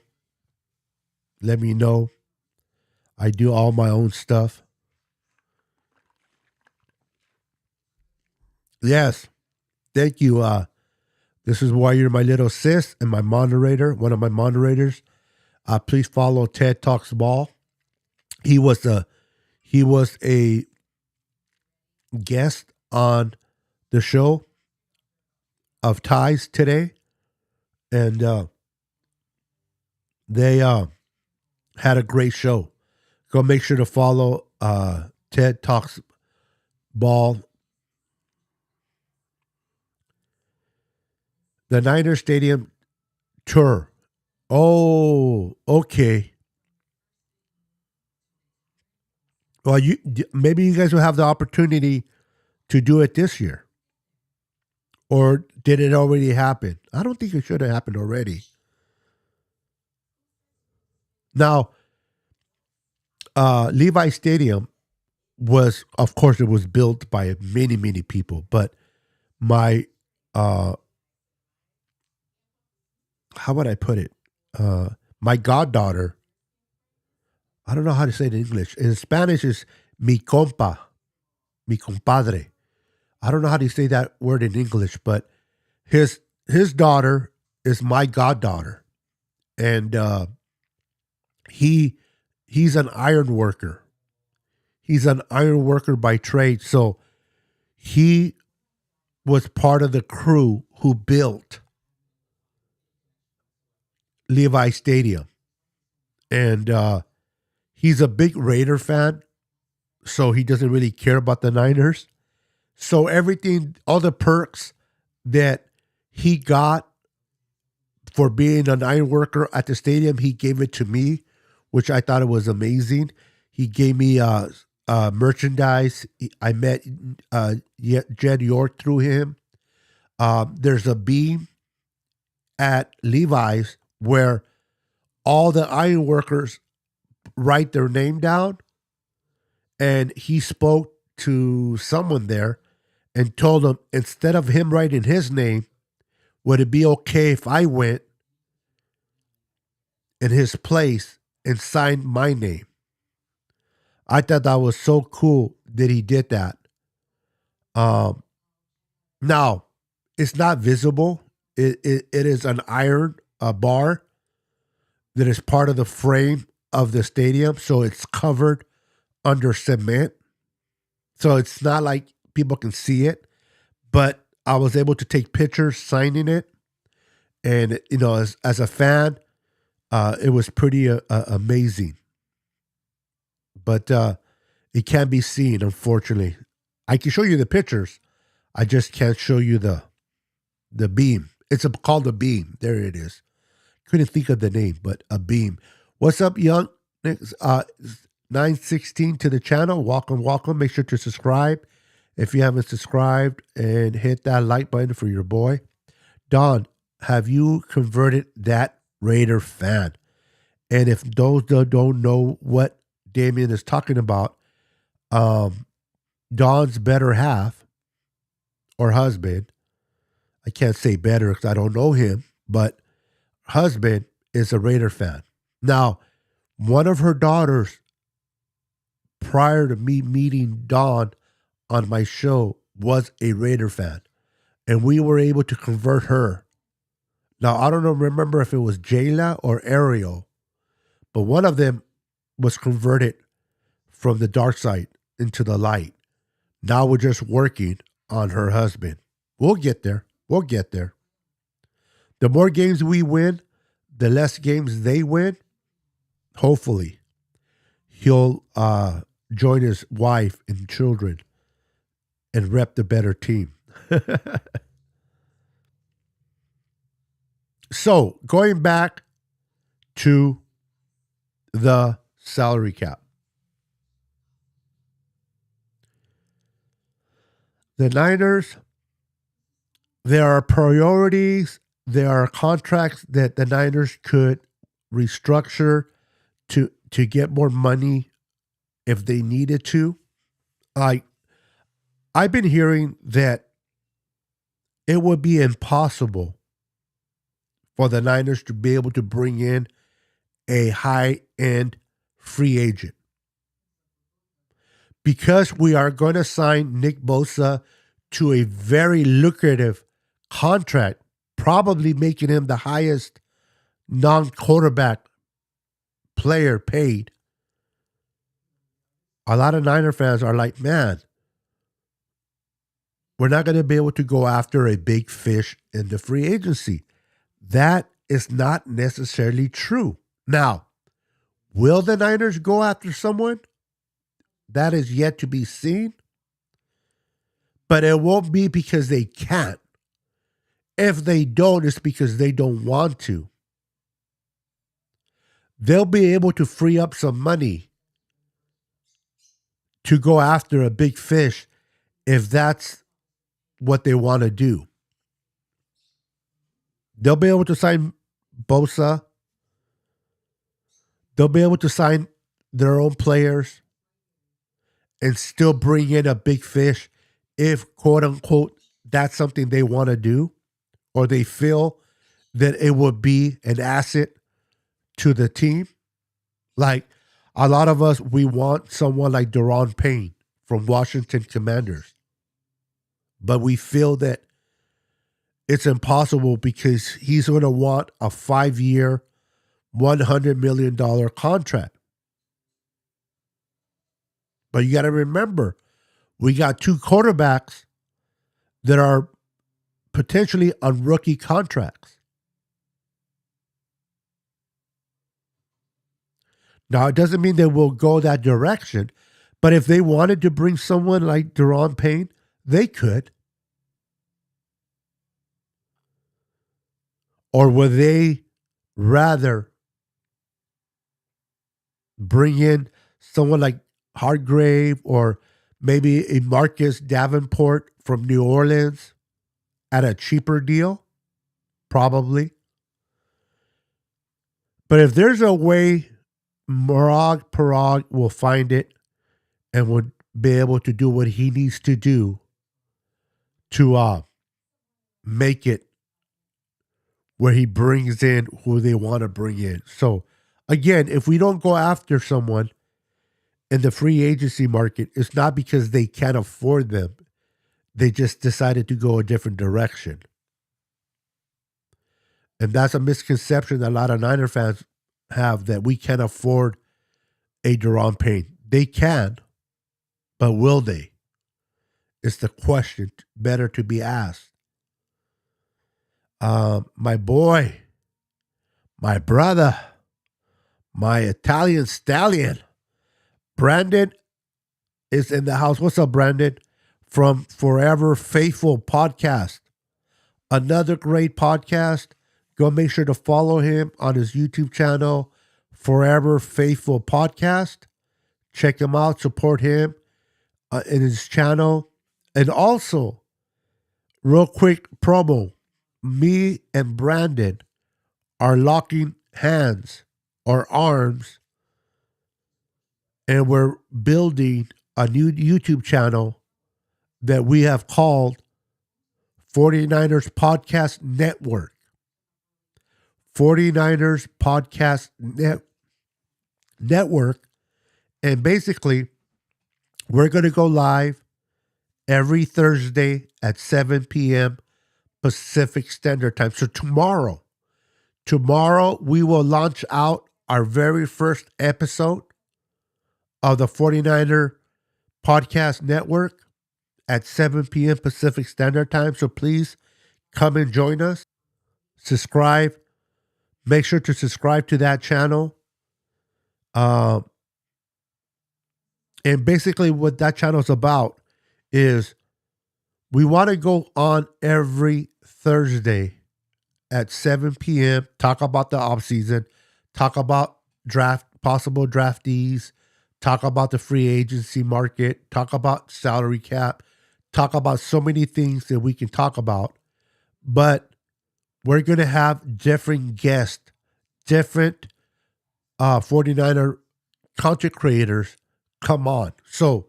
Let me know. I do all my own stuff. Yes. Thank you. This is why you're my little sis and my moderator, one of my moderators. Please follow Ted Talks Ball. He was a guest on the show of Ties today, and they had a great show. Go make sure to follow Ted Talks Ball. The Niner Stadium tour. Oh, okay. Well, maybe you guys will have the opportunity to do it this year. Or did it already happen? I don't think it should have happened already. Now, Levi Stadium was, of course, it was built by many, many people. But my, how would I put it? My goddaughter, I don't know how to say it in English. In Spanish, is mi compa, mi compadre. I don't know how to say that word in English, but his daughter is my goddaughter, and he's an iron worker. He's an iron worker by trade, so he was part of the crew who built Levi Stadium, and he's a big Raider fan, so he doesn't really care about the Niners. So everything, all the perks that he got for being an iron worker at the stadium, he gave it to me, which I thought it was amazing. He gave me merchandise. I met Jed York through him. There's a beam at Levi's where all the iron workers write their name down, and he spoke to someone there and told him, instead of him writing his name, would it be okay if I went in his place and signed my name. I thought that was so cool that he did that. Um, Now, it's not visible. It is an iron bar that is part of the frame of the stadium, so it's covered under cement. So it's not like people can see it, but I was able to take pictures signing it, and as a fan, it was pretty amazing. But it can't be seen, unfortunately. I can show you the pictures. I just can't show you the beam. It's called a beam. There it is. Couldn't think of the name, but a beam. What's up, young? 916 to the channel. Welcome, welcome. Make sure to subscribe if you haven't subscribed, and hit that like button for your boy. Don, have you converted that Raider fan? And if those that don't know what Damien is talking about, Don's better half or husband, I can't say better because I don't know him, but husband is a Raider fan. Now, one of her daughters, prior to me meeting Dawn on my show, was a Raider fan, and we were able to convert her. Now, I don't remember if it was Jayla or Ariel, but one of them was converted from the dark side into the light. Now we're just working on her husband. We'll get there. We'll get there. The more games we win, the less games they win. Hopefully, he'll join his wife and children and rep the better team. So, going back to the salary cap. The Niners, there are priorities, there are contracts that the Niners could restructure to get more money if they needed to. I've been hearing that it would be impossible for the Niners to be able to bring in a high-end free agent, because we are going to sign Nick Bosa to a very lucrative contract, probably making him the highest non-quarterback player paid. A lot of Niner fans are like, man, we're not going to be able to go after a big fish in the free agency. That is not necessarily true. Now, will the Niners go after someone? That is yet to be seen. But it won't be because they can't. If they don't, it's because they don't want to. They'll be able to free up some money to go after a big fish if that's what they want to do. They'll be able to sign Bosa. They'll be able to sign their own players and still bring in a big fish if, quote unquote, that's something they want to do, or they feel that it would be an asset to the team. Like, a lot of us, we want someone like Daron Payne from Washington Commanders, but we feel that it's impossible because he's going to want a 5-year, $100 million contract. But you got to remember, we got two quarterbacks that are potentially on rookie contracts. Now, it doesn't mean they will go that direction, but if they wanted to bring someone like Daron Payne, they could. Or would they rather bring in someone like Hargrave or maybe a Marcus Davenport from New Orleans at a cheaper deal? Probably. But if there's a way, Parag will find it and would be able to do what he needs to do to make it where he brings in who they want to bring in. So Again, if we don't go after someone in the free agency market, it's not because they can't afford them. They just decided to go a different direction. And that's a misconception that a lot of Niner fans have, that we can't afford a Deron Payne. They can, but will they? It's the question better to be asked. My boy, my brother, my Italian stallion, Brandon is in the house. What's up, Brandon? From Forever Faithful Podcast. Another great podcast. Go make sure to follow him on his YouTube channel, Forever Faithful Podcast. Check him out. Support him in his channel. And also, real quick promo. Me and Brandon are locking hands or arms, and we're building a new YouTube channel that we have called 49ers Podcast Network. 49ers Podcast Network. And basically, we're going to go live every Thursday at 7 p.m. Pacific Standard Time. So tomorrow we will launch out our very first episode of the 49er Podcast Network at 7 p.m. Pacific Standard Time. So please come and join us. Subscribe. Make sure to subscribe to that channel. And basically what that channel is about is we want to go on every Thursday at 7 p.m., talk about the offseason, talk about possible draftees, talk about the free agency market, talk about salary cap, talk about so many things that we can talk about. But we're going to have different guests, different 49er content creators come on. So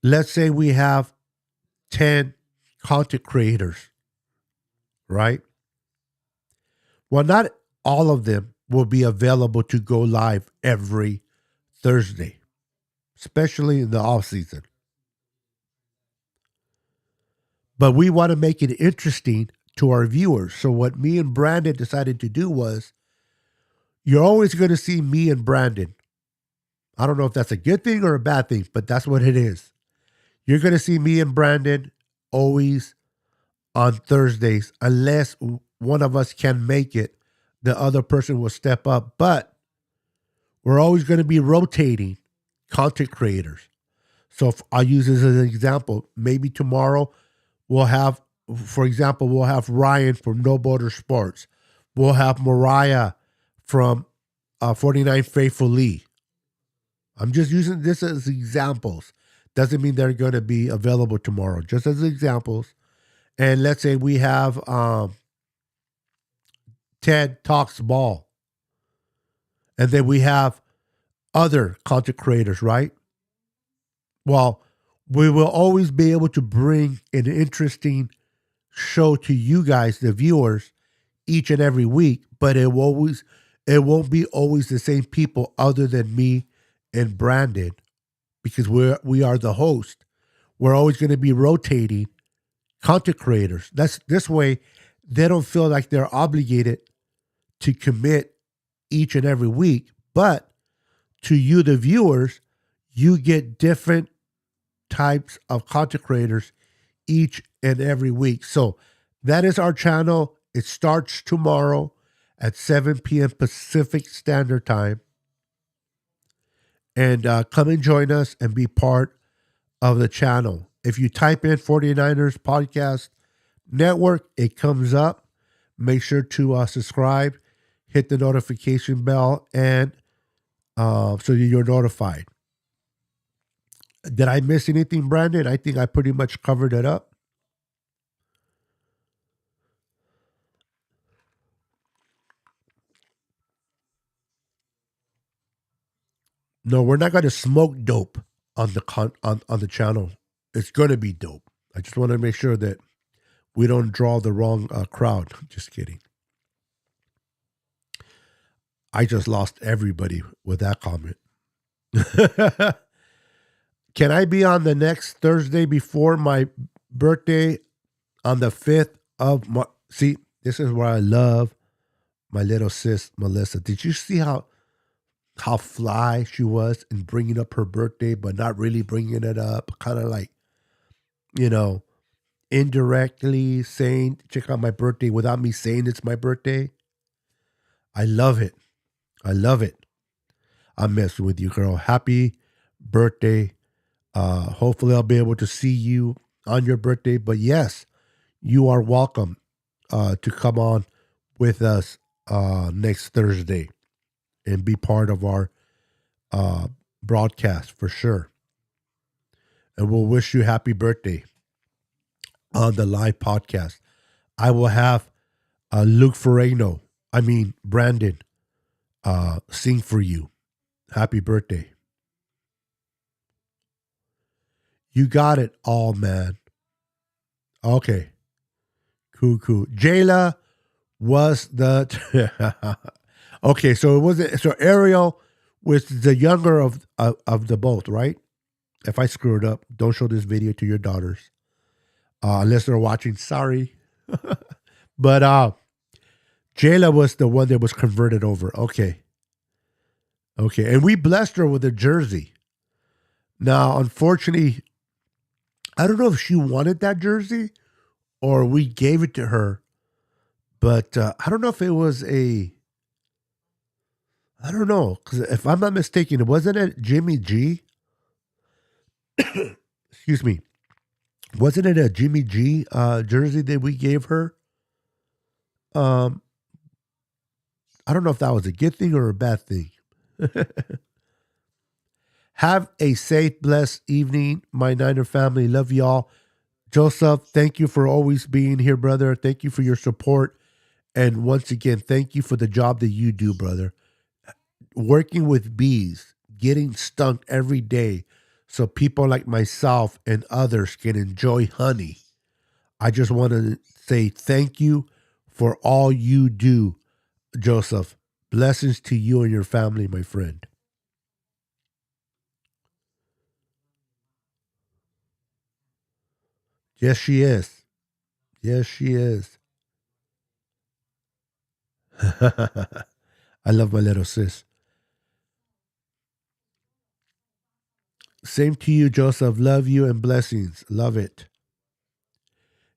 let's say we have 10 content creators, right? Well, not all of them will be available to go live every Thursday, especially in the off season. But we want to make it interesting to our viewers. So what me and Brandon decided to do was, you're always going to see me and Brandon. I don't know if that's a good thing or a bad thing, but that's what it is. You're going to see me and Brandon always on Thursdays, unless one of us can make it. The other person will step up. But we're always going to be rotating content creators. So if I use this as an example, maybe tomorrow we'll have, for example, we'll have Ryan from No Border Sports. We'll have Mariah from 49 Faithful Lee. I'm just using this as examples. Doesn't mean they're going to be available tomorrow, just as examples. And let's say we have Ted Talks Ball. And then we have other content creators, right? Well, we will always be able to bring an interesting show to you guys, the viewers, each and every week, but it won't be always the same people other than me and Brandon, because we are the host. We're always going to be rotating content creators. That's this way they don't feel like they're obligated to commit each and every week, but to you, the viewers, you get different types of content creators each and every week. So that is our channel. It starts tomorrow at 7 p.m. Pacific Standard Time. And come and join us and be part of the channel. If you type in 49ers Podcast Network, it comes up. Make sure to subscribe, hit the notification bell, and so you're notified. Did I miss anything, Brandon? I think I pretty much covered it up. No, we're not going to smoke dope on the channel. It's going to be dope. I just want to make sure that we don't draw the wrong crowd. Just kidding. I just lost everybody with that comment. Can I be on the next Thursday before my birthday on the 5th of March? See, this is where I love my little sis, Melissa. Did you see how fly she was in bringing up her birthday, but not really bringing it up? Kind of like, you know, indirectly saying, check out my birthday without me saying it's my birthday. I love it. I love it. I'm messing with you, girl. Happy birthday. Hopefully I'll be able to see you on your birthday. But yes, you are welcome to come on with us next Thursday and be part of our broadcast for sure. And we'll wish you happy birthday on the live podcast. I will have Brandon, sing for you. Happy birthday. You got it all, man. Okay. Cool. Jayla was the... Okay, so it wasn't... So Ariel was the younger of the both, right? If I screwed up, don't show this video to your daughters. Unless they're watching, sorry. But Jayla was the one that was converted over. Okay. And we blessed her with a jersey. Now, unfortunately, I don't know if she wanted that jersey or we gave it to her. But I don't know if it was I don't know. Because if I'm not mistaken, it wasn't a Jimmy G. Excuse me. Wasn't it a Jimmy G jersey that we gave her? I don't know if that was a good thing or a bad thing. Have a safe, blessed evening, my Niner family. Love y'all. Joseph, thank you for always being here, brother. Thank you for your support. And once again, thank you for the job that you do, brother. Working with bees, getting stung every day so people like myself and others can enjoy honey. I just want to say thank you for all you do, Joseph. Blessings to you and your family, my friend. Yes, she is. Yes, she is. I love my little sis. Same to you, Joseph. Love you and blessings. Love it.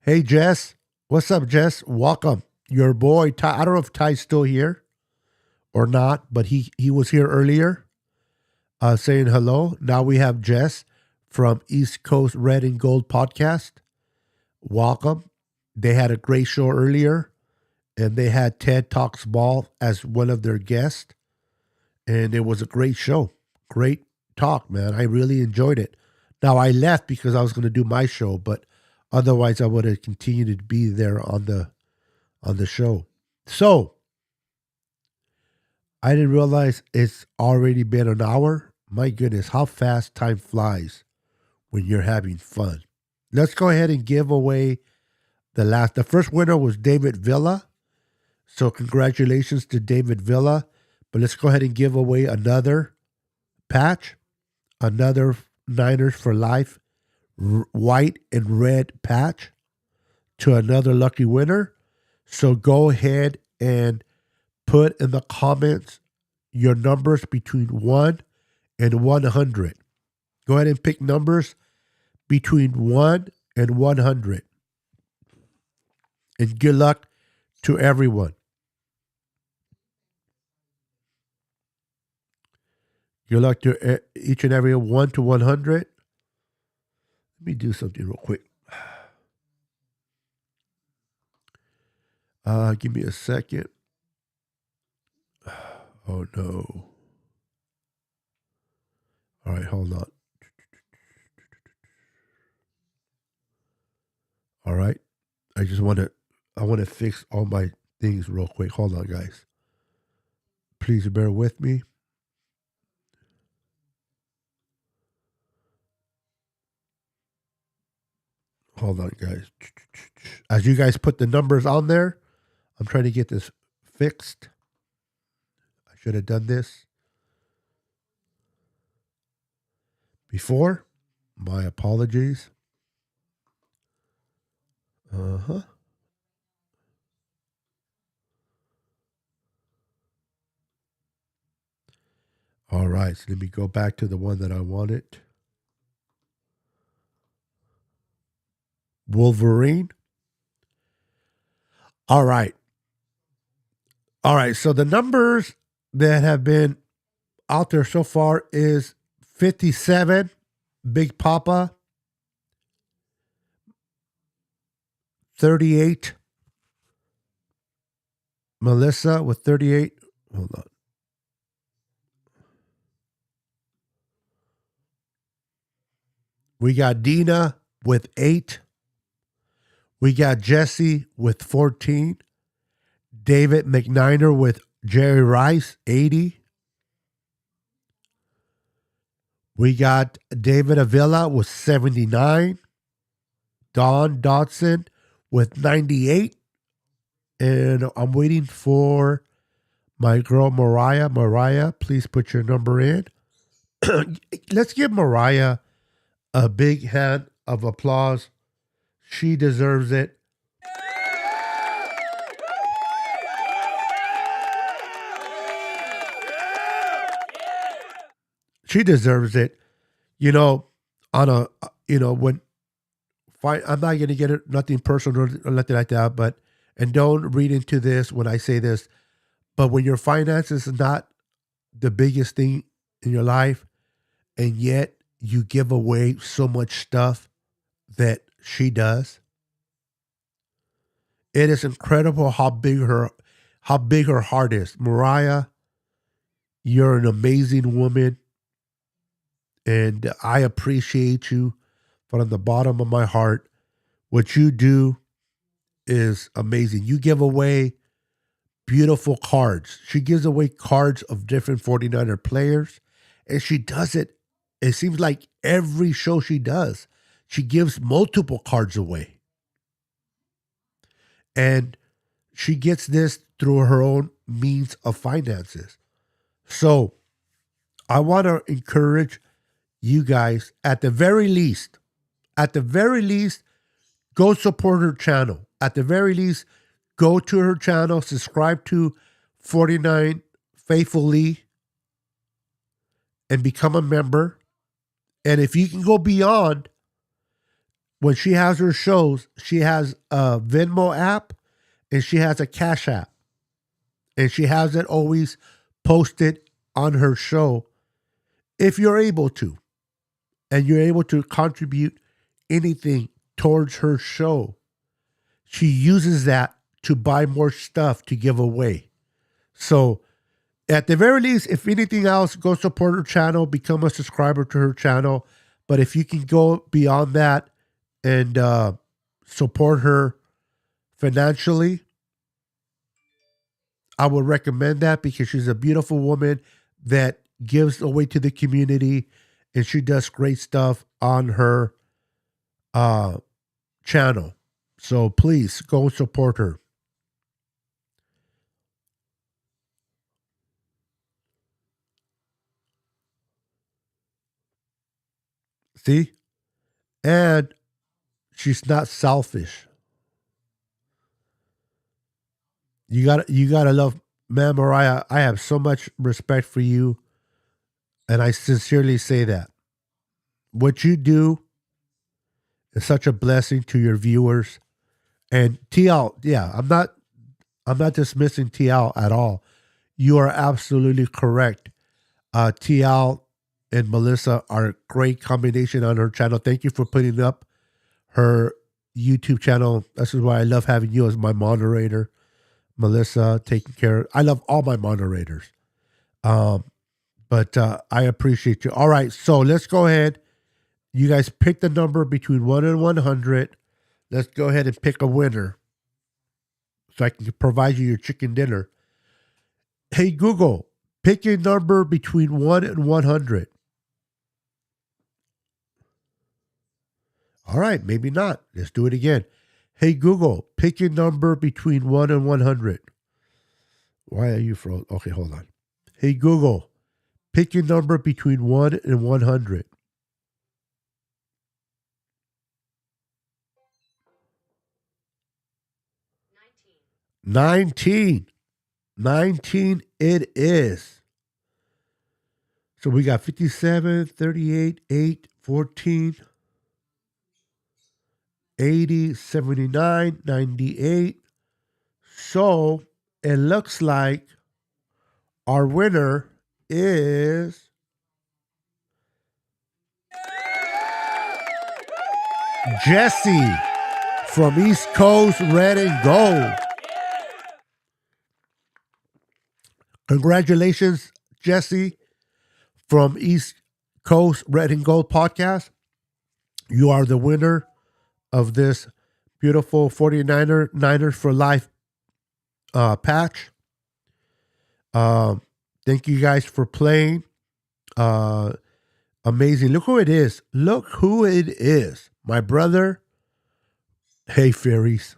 Hey, Jess. What's up, Jess? Welcome. Your boy, Ty. I don't know if Ty's still here or not, but he was here earlier saying hello. Now we have Jess from East Coast Red and Gold Podcast. Welcome. They had a great show earlier, and they had Ted Talks Ball as one of their guests, and it was a great show. Great talk, man. I really enjoyed it. Now, I left because I was going to do my show, but otherwise I would have continued to be there on the show. So, I didn't realize it's already been an hour. My goodness, how fast time flies when you're having fun. Let's go ahead and give away the first winner was David Villa. So congratulations to David Villa. But let's go ahead and give away another patch, another Niners for Life white and red patch to another lucky winner. So go ahead and put in the comments your numbers between 1 and 100. Go ahead and pick numbers between 1 and 100. And good luck to everyone. Good luck to each and every 1 to 100. Let me do something real quick. Give me a second. Oh, no. All right, hold on. All right. I want to fix all my things real quick. Hold on, guys. Please bear with me. Hold on, guys. As you guys put the numbers on there, I'm trying to get this fixed. I Should have done this before. My apologies. Uh-huh. All right, so let me go back to the one that I wanted. Wolverine. All right. All right, so the numbers that have been out there so far is 57, Big Papa, 38, Melissa with 38. Hold on. We got Dina with 8. We got Jesse with 14. David McNiner with Jerry Rice, 80. We got David Avila with 79. Don Dodson with 98. And I'm waiting for my girl Mariah. Mariah, please put your number in. Let's give Mariah a big hand of applause. She deserves it. She deserves it. You know, on a, when, fine, I'm not going to get it, nothing personal or nothing like that, but, and don't read into this when I say this, but when your finances is not the biggest thing in your life, and yet you give away so much stuff that she does, it is incredible how big her heart is. Mariah, you're an amazing woman. And I appreciate you from the bottom of my heart. What you do is amazing. You give away beautiful cards. She gives away cards of different 49er players. And she does it. It seems like every show she does, she gives multiple cards away. And she gets this through her own means of finances. So I want to encourage you guys, at the very least, go support her channel. At the very least, go to her channel, subscribe to 49 Faithfully, and become a member. And if you can go beyond, when she has her shows, she has a Venmo app and she has a Cash app. And she has it always posted on her show. If you're able to, and you're able to contribute anything towards her show, she uses that to buy more stuff to give away. So at the very least, if anything else, go support her channel, become a subscriber to her channel. But if you can go beyond that and support her financially, I would recommend that, because she's a beautiful woman that gives away to the community. And she does great stuff on her channel. So please go support her. See? And she's not selfish. You gotta love, man, Mariah. I have so much respect for you. And I sincerely say that. What you do is such a blessing to your viewers. And TL, yeah, I'm not dismissing TL at all. You are absolutely correct. TL and Melissa are a great combination on her channel. Thank you for putting up her YouTube channel. This is why I love having you as my moderator. Melissa, taking care. I love all my moderators. But I appreciate you. All right, so let's go ahead. You guys pick the number between 1 and 100. Let's go ahead and pick a winner so I can provide you your chicken dinner. Hey, Google, pick a number between 1 and 100. All right, maybe not. Let's do it again. Hey, Google, pick a number between 1 and 100. Why are you frozen? Okay, hold on. Hey Google, pick your number between 1 and 100. 19. 19 it is. So we got 57, 38, 8, 14, 80, 79, 98. So it looks like our winner is Jesse from East Coast Red and Gold. Congratulations, Jesse from East Coast Red and Gold podcast. You are the winner of this beautiful 49er Niners for Life patch. Thank you guys for playing. Amazing. Look who it is. Look who it is. My brother. Hey, fairies.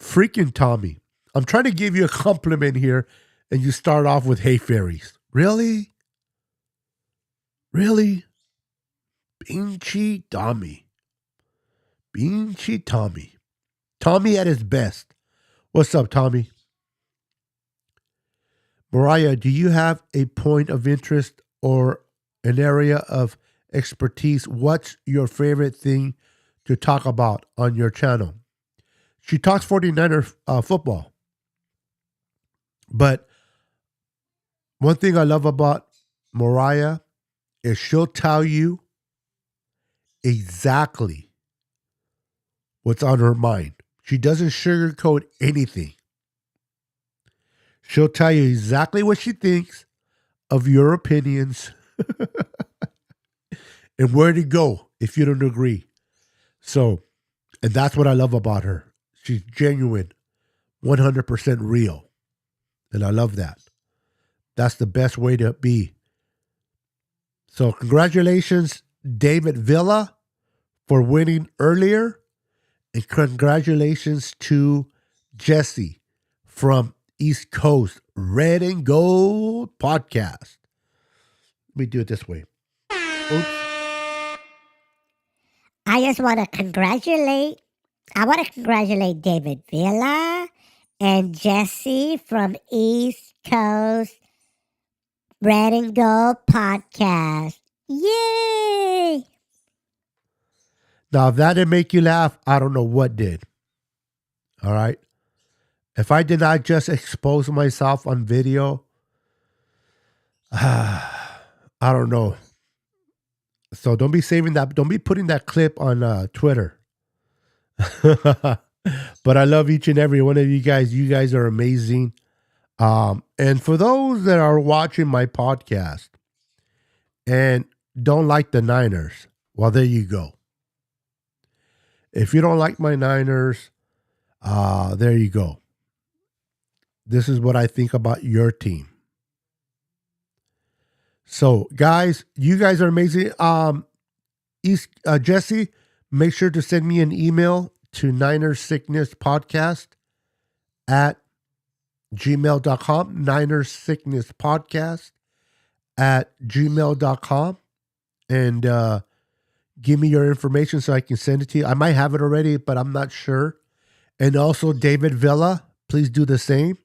Freaking Tommy. I'm trying to give you a compliment here, and you start off with hey, fairies. Really? Really? Beanchy Tommy. Beanchy Tommy. Tommy at his best. What's up, Tommy? Mariah, do you have a point of interest or an area of expertise? What's your favorite thing to talk about on your channel? She talks 49er football. But one thing I love about Mariah is she'll tell you exactly what's on her mind. She doesn't sugarcoat anything. She'll tell you exactly what she thinks of your opinions and where to go if you don't agree. So, and that's what I love about her. She's genuine, 100% real. And I love that. That's the best way to be. So congratulations, David Villa, for winning earlier. And congratulations to Jesse from East Coast Red and Gold podcast. Let me do it this way. Oops. I just want to congratulate David Villa and Jesse from East Coast Red and Gold podcast. Yay! Now, if that didn't make you laugh, I don't know what did. All right? If I did not just expose myself on video, I don't know. So don't be saving that. Don't be putting that clip on Twitter. But I love each and every one of you guys. You guys are amazing. And for those that are watching my podcast and don't like the Niners, well, there you go. If you don't like my Niners, there you go. This is what I think about your team. So, guys, you guys are amazing. Jesse, make sure to send me an email to ninersicknesspodcast@gmail.com. ninersicknesspodcast@gmail.com. And give me your information so I can send it to you. I might have it already, but I'm not sure. And also, David Villa, please do the same.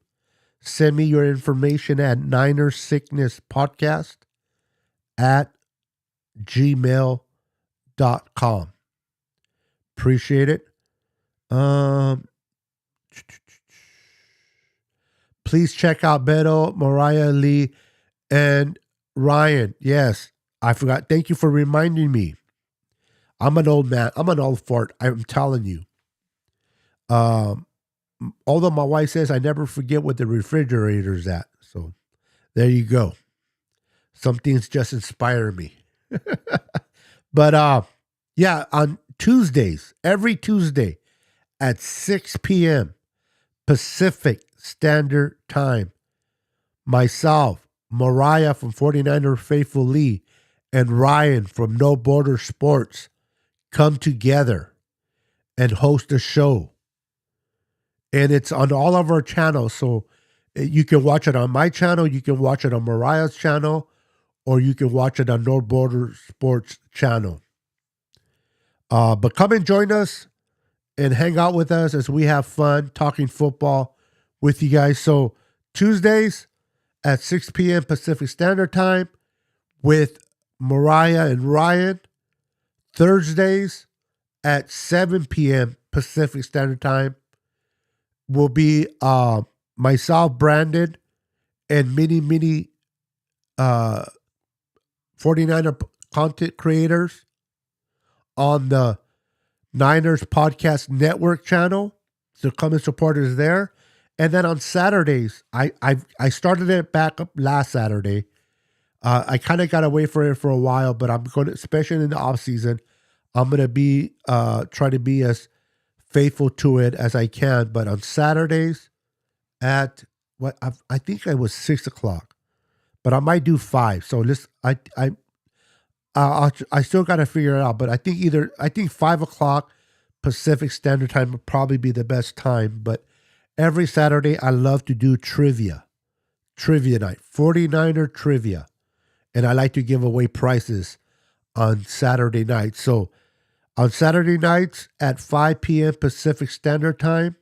Send me your information at ninersicknesspodcast@gmail.com. Appreciate it. Please check out Beto, Mariah Lee, and Ryan. Yes, I forgot. Thank you for reminding me. I'm an old man. I'm an old fart. I'm telling you. Although my wife says I never forget what the refrigerator's at. So there you go. Some things just inspire me. But yeah, on Tuesdays, every Tuesday at 6 p.m. Pacific Standard Time, myself, Mariah from 49er Faithful Lee, and Ryan from No Border Sports come together and host a show. And it's on all of our channels. So You can watch it on my channel, you can watch it on Mariah's channel, or you can watch it on No Border Sports channel. But come and join us and hang out with us as we have fun talking football with you guys. So Tuesdays at 6 p.m. Pacific Standard Time with Mariah and Ryan. Thursdays at 7 p.m. Pacific Standard Time will be myself, Brandon, and many 49er content creators on the Niners Podcast Network channel. So come and support us there. And then on Saturdays, I started it back up last Saturday. I kind of got away from it for a while, but I'm going to, especially in the off season, I'm going to be try to be as faithful to it as I can. But on Saturdays at I think I was 6:00, but I might do 5. So I still got to figure it out. But I think 5:00 Pacific Standard Time would probably be the best time. But every Saturday I love to do trivia night, 49er trivia. And I like to give away prizes on Saturday nights. So on Saturday nights at 5 p.m. Pacific Standard Time,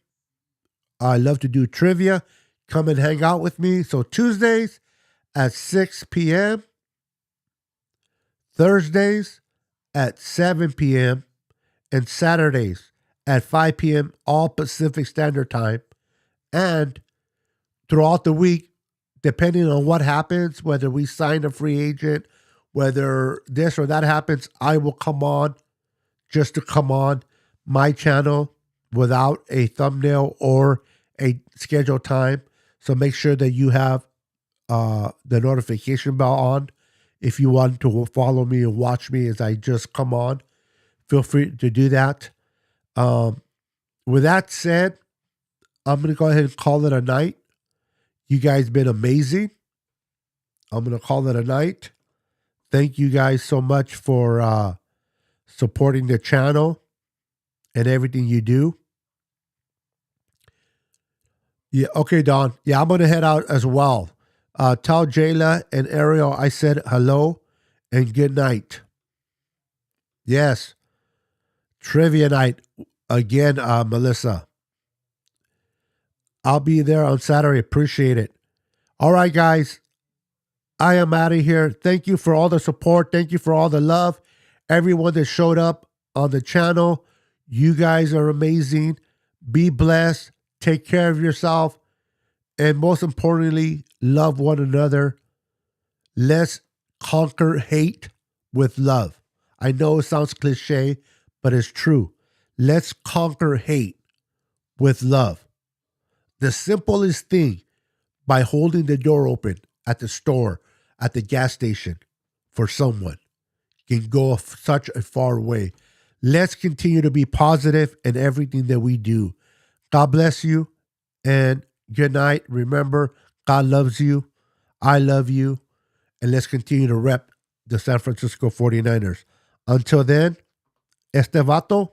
I love to do trivia. Come and hang out with me. So Tuesdays at 6 p.m., Thursdays at 7 p.m., and Saturdays at 5 p.m., all Pacific Standard Time. And throughout the week, depending on what happens, whether we sign a free agent, whether this or that happens, I will come on just to come on my channel without a thumbnail or a scheduled time. So make sure that you have the notification bell on. If you want to follow me and watch me as I just come on, feel free to do that. With that said, I'm going to go ahead and call it a night. You guys been amazing. I'm going to call it a night. Thank you guys so much for supporting the channel and everything you do. Yeah, okay, Don. Yeah, I'm going to head out as well. Tell Jayla and Ariel I said hello and good night. Yes. Trivia night again, Melissa. I'll be there on Saturday. Appreciate it. All right, guys. I am out of here. Thank you for all the support. Thank you for all the love. Everyone that showed up on the channel. You guys are amazing. Be blessed. Take care of yourself. And most importantly, love one another. Let's conquer hate with love. I know it sounds cliche, but it's true. Let's conquer hate with love. The simplest thing, by holding the door open at the store, at the gas station for someone, can go such a far way. Let's continue to be positive in everything that we do. God bless you and good night. Remember, God loves you. I love you. And let's continue to rep the San Francisco 49ers. Until then, este vato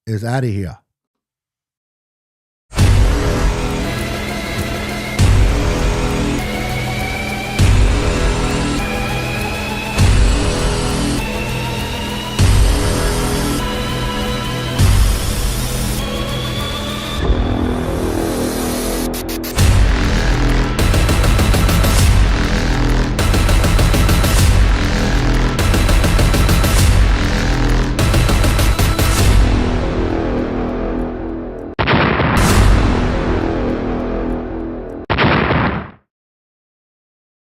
is out of here.